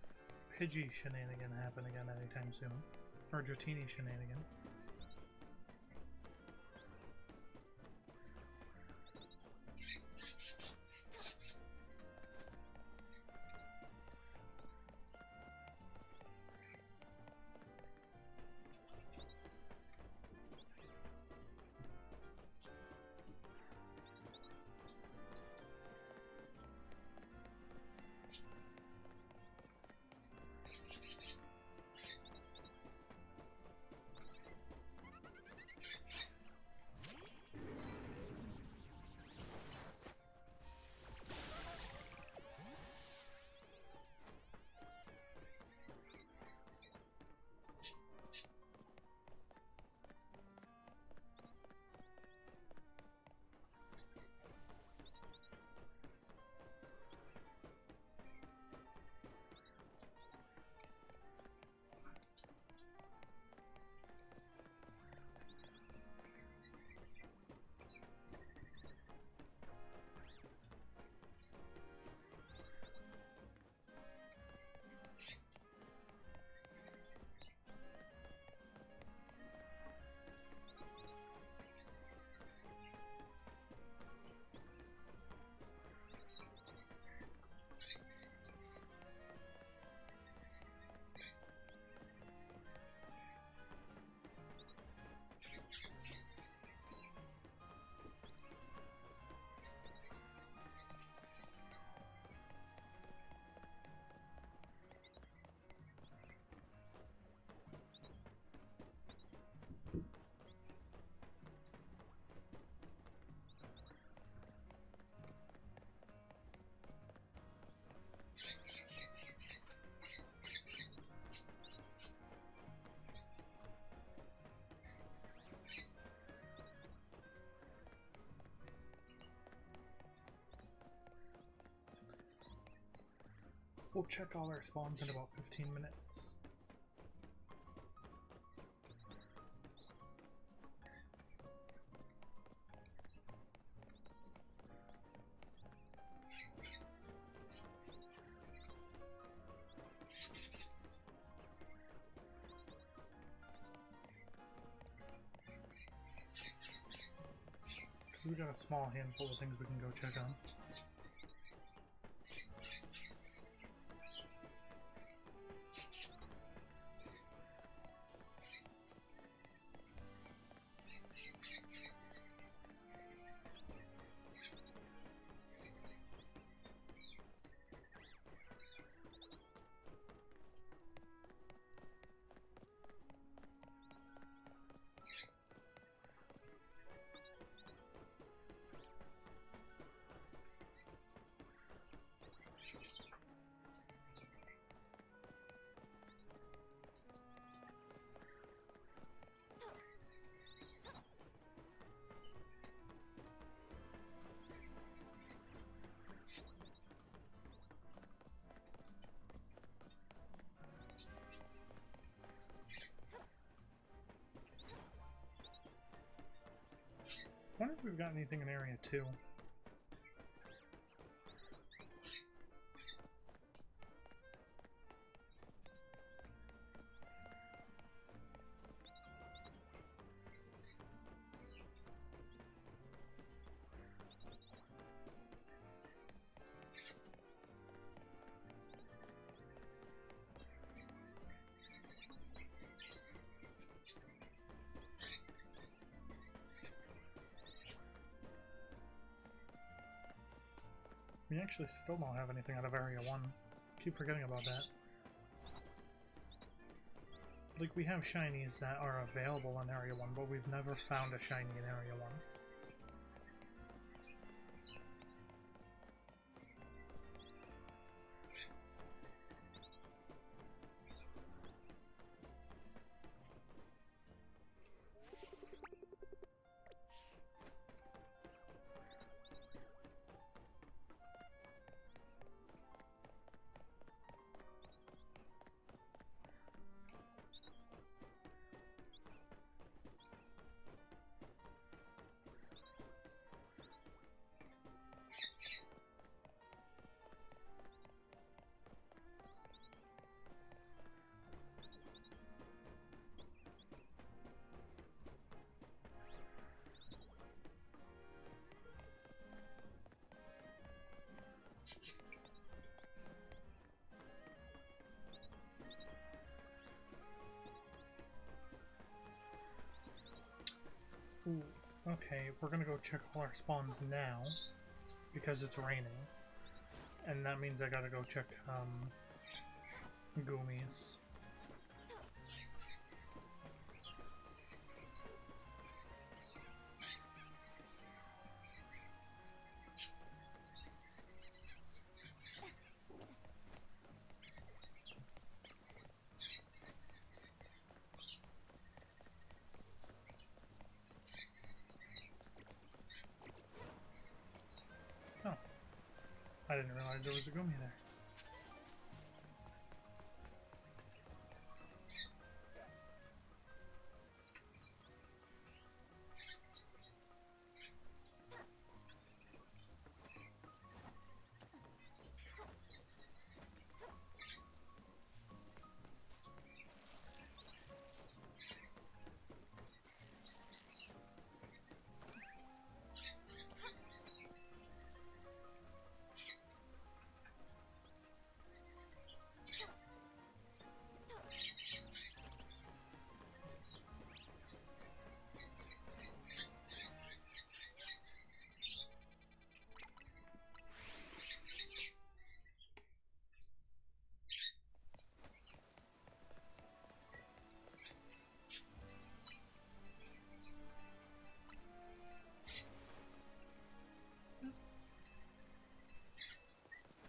Pidgey shenanigan happen again anytime soon. Or Dratini shenanigan. We'll check all our spawns in about 15 minutes. We got a small handful of things we can go check on. I wonder if we've got anything in Area 2. We actually still don't have anything out of Area 1. Keep forgetting about that. Like, we have shinies that are available in Area 1, but we've never found a shiny in Area 1. Ooh, okay, we're gonna go check all our spawns now, because it's raining. And that means I gotta go check, Goomies. I didn't realize there was a Goomy there.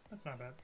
That's not bad.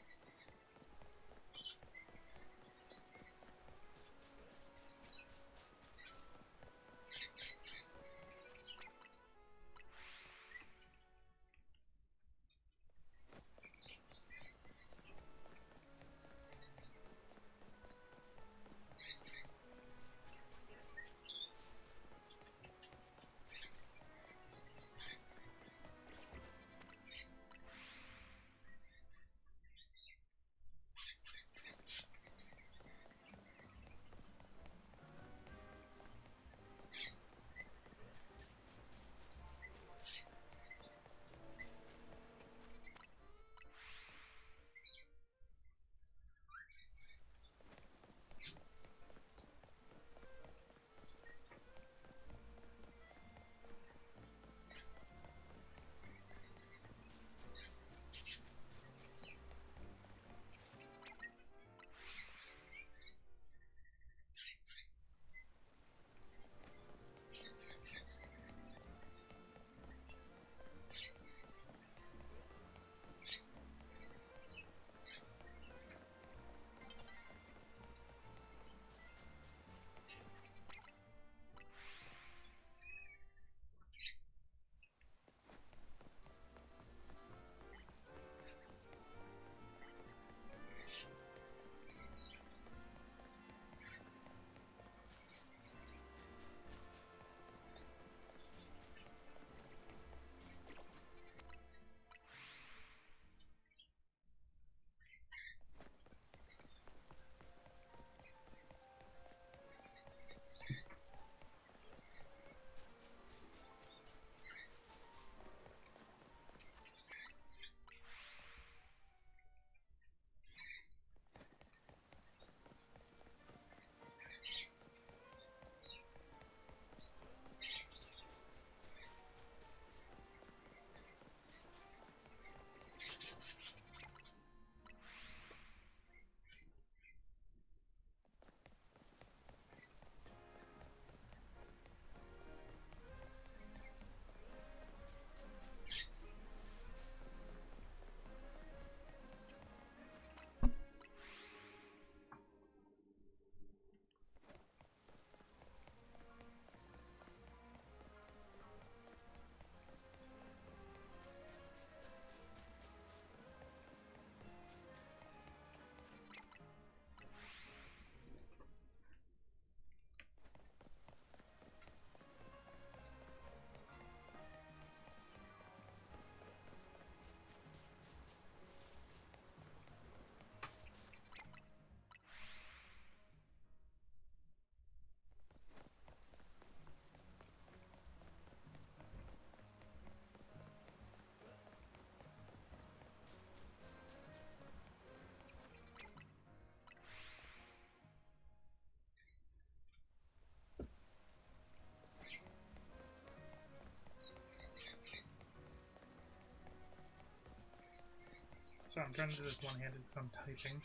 So I'm trying to do this one-handed because I'm typing.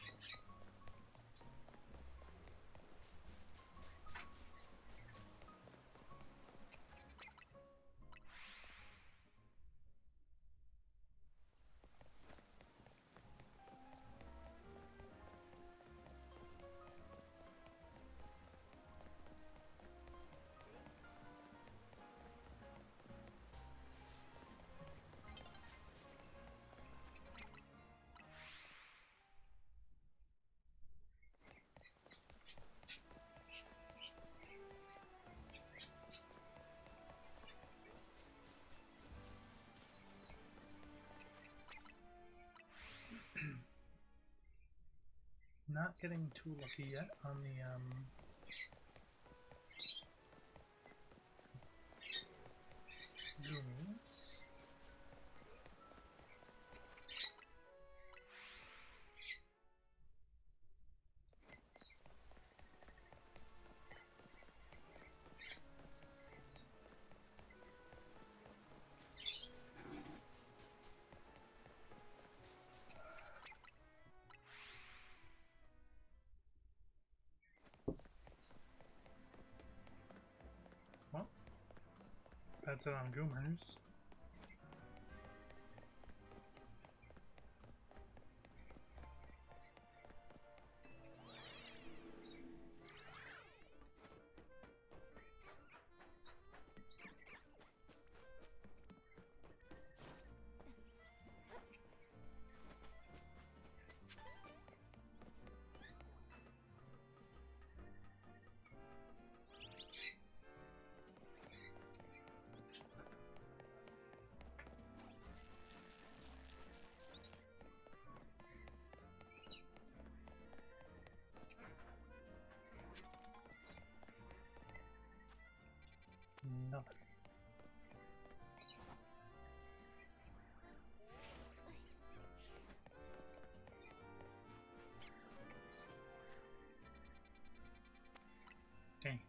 Not getting too lucky yet on the Goomies. Well, that's it on Goomers. Nothing. Dang.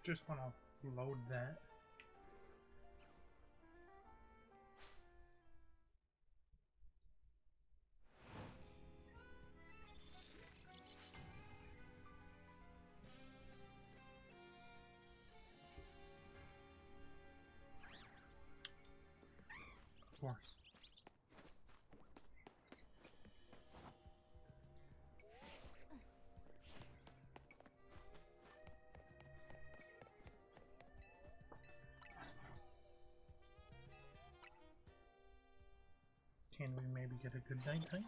Just want to load that. Of course. Can we maybe get a good nighttime?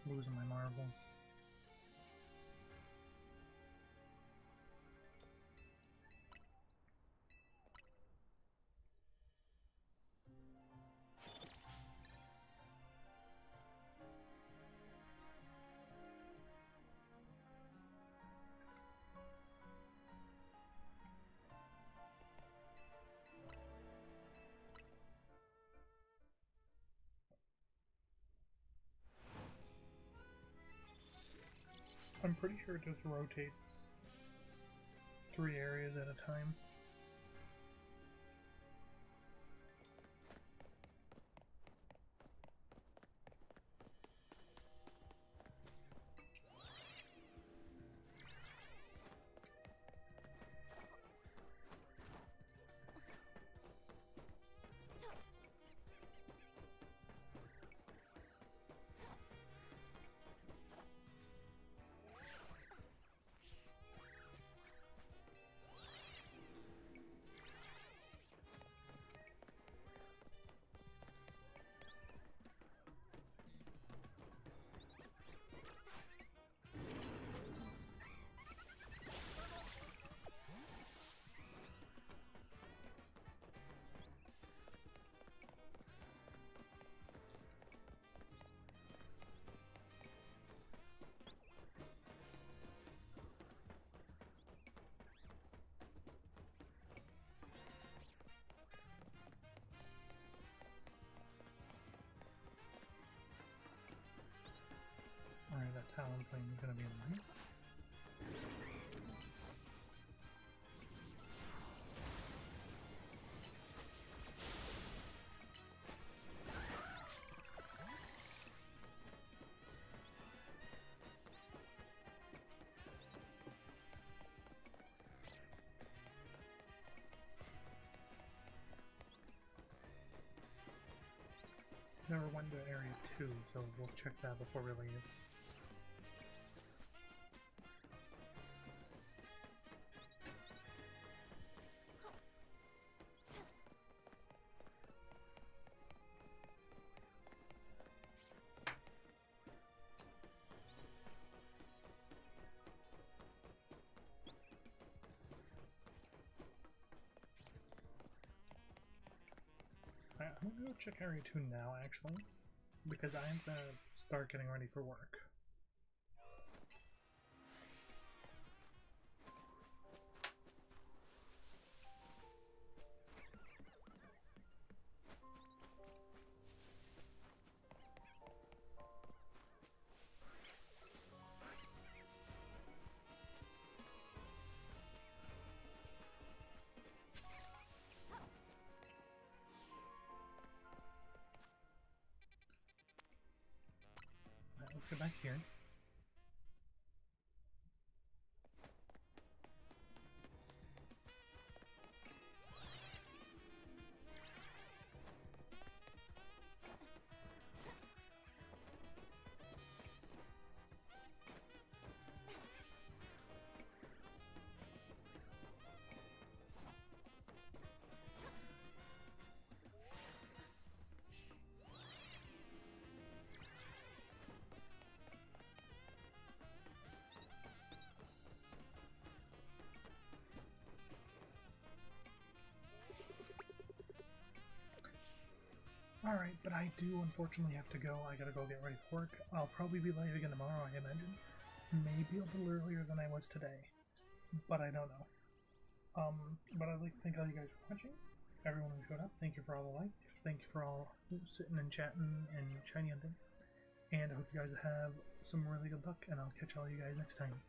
Losing my marbles. I'm pretty sure it just rotates 3 areas at a time. that Talonflame is going to be annoying. Never went to Area 2, so we'll check that before we leave. I'm gonna go check Area 2 now, actually, because I am gonna start getting ready for work. Let's go back here. Alright, but I do unfortunately have to go. I gotta go get ready for work. I'll probably be live again tomorrow, I imagine. Maybe a little earlier than I was today. But I don't know. But I'd like to thank all you guys for watching. Everyone who showed up, thank you for all the likes. Thank you for all sitting and chatting and shiny hunting. And I hope you guys have some really good luck, and I'll catch all you guys next time.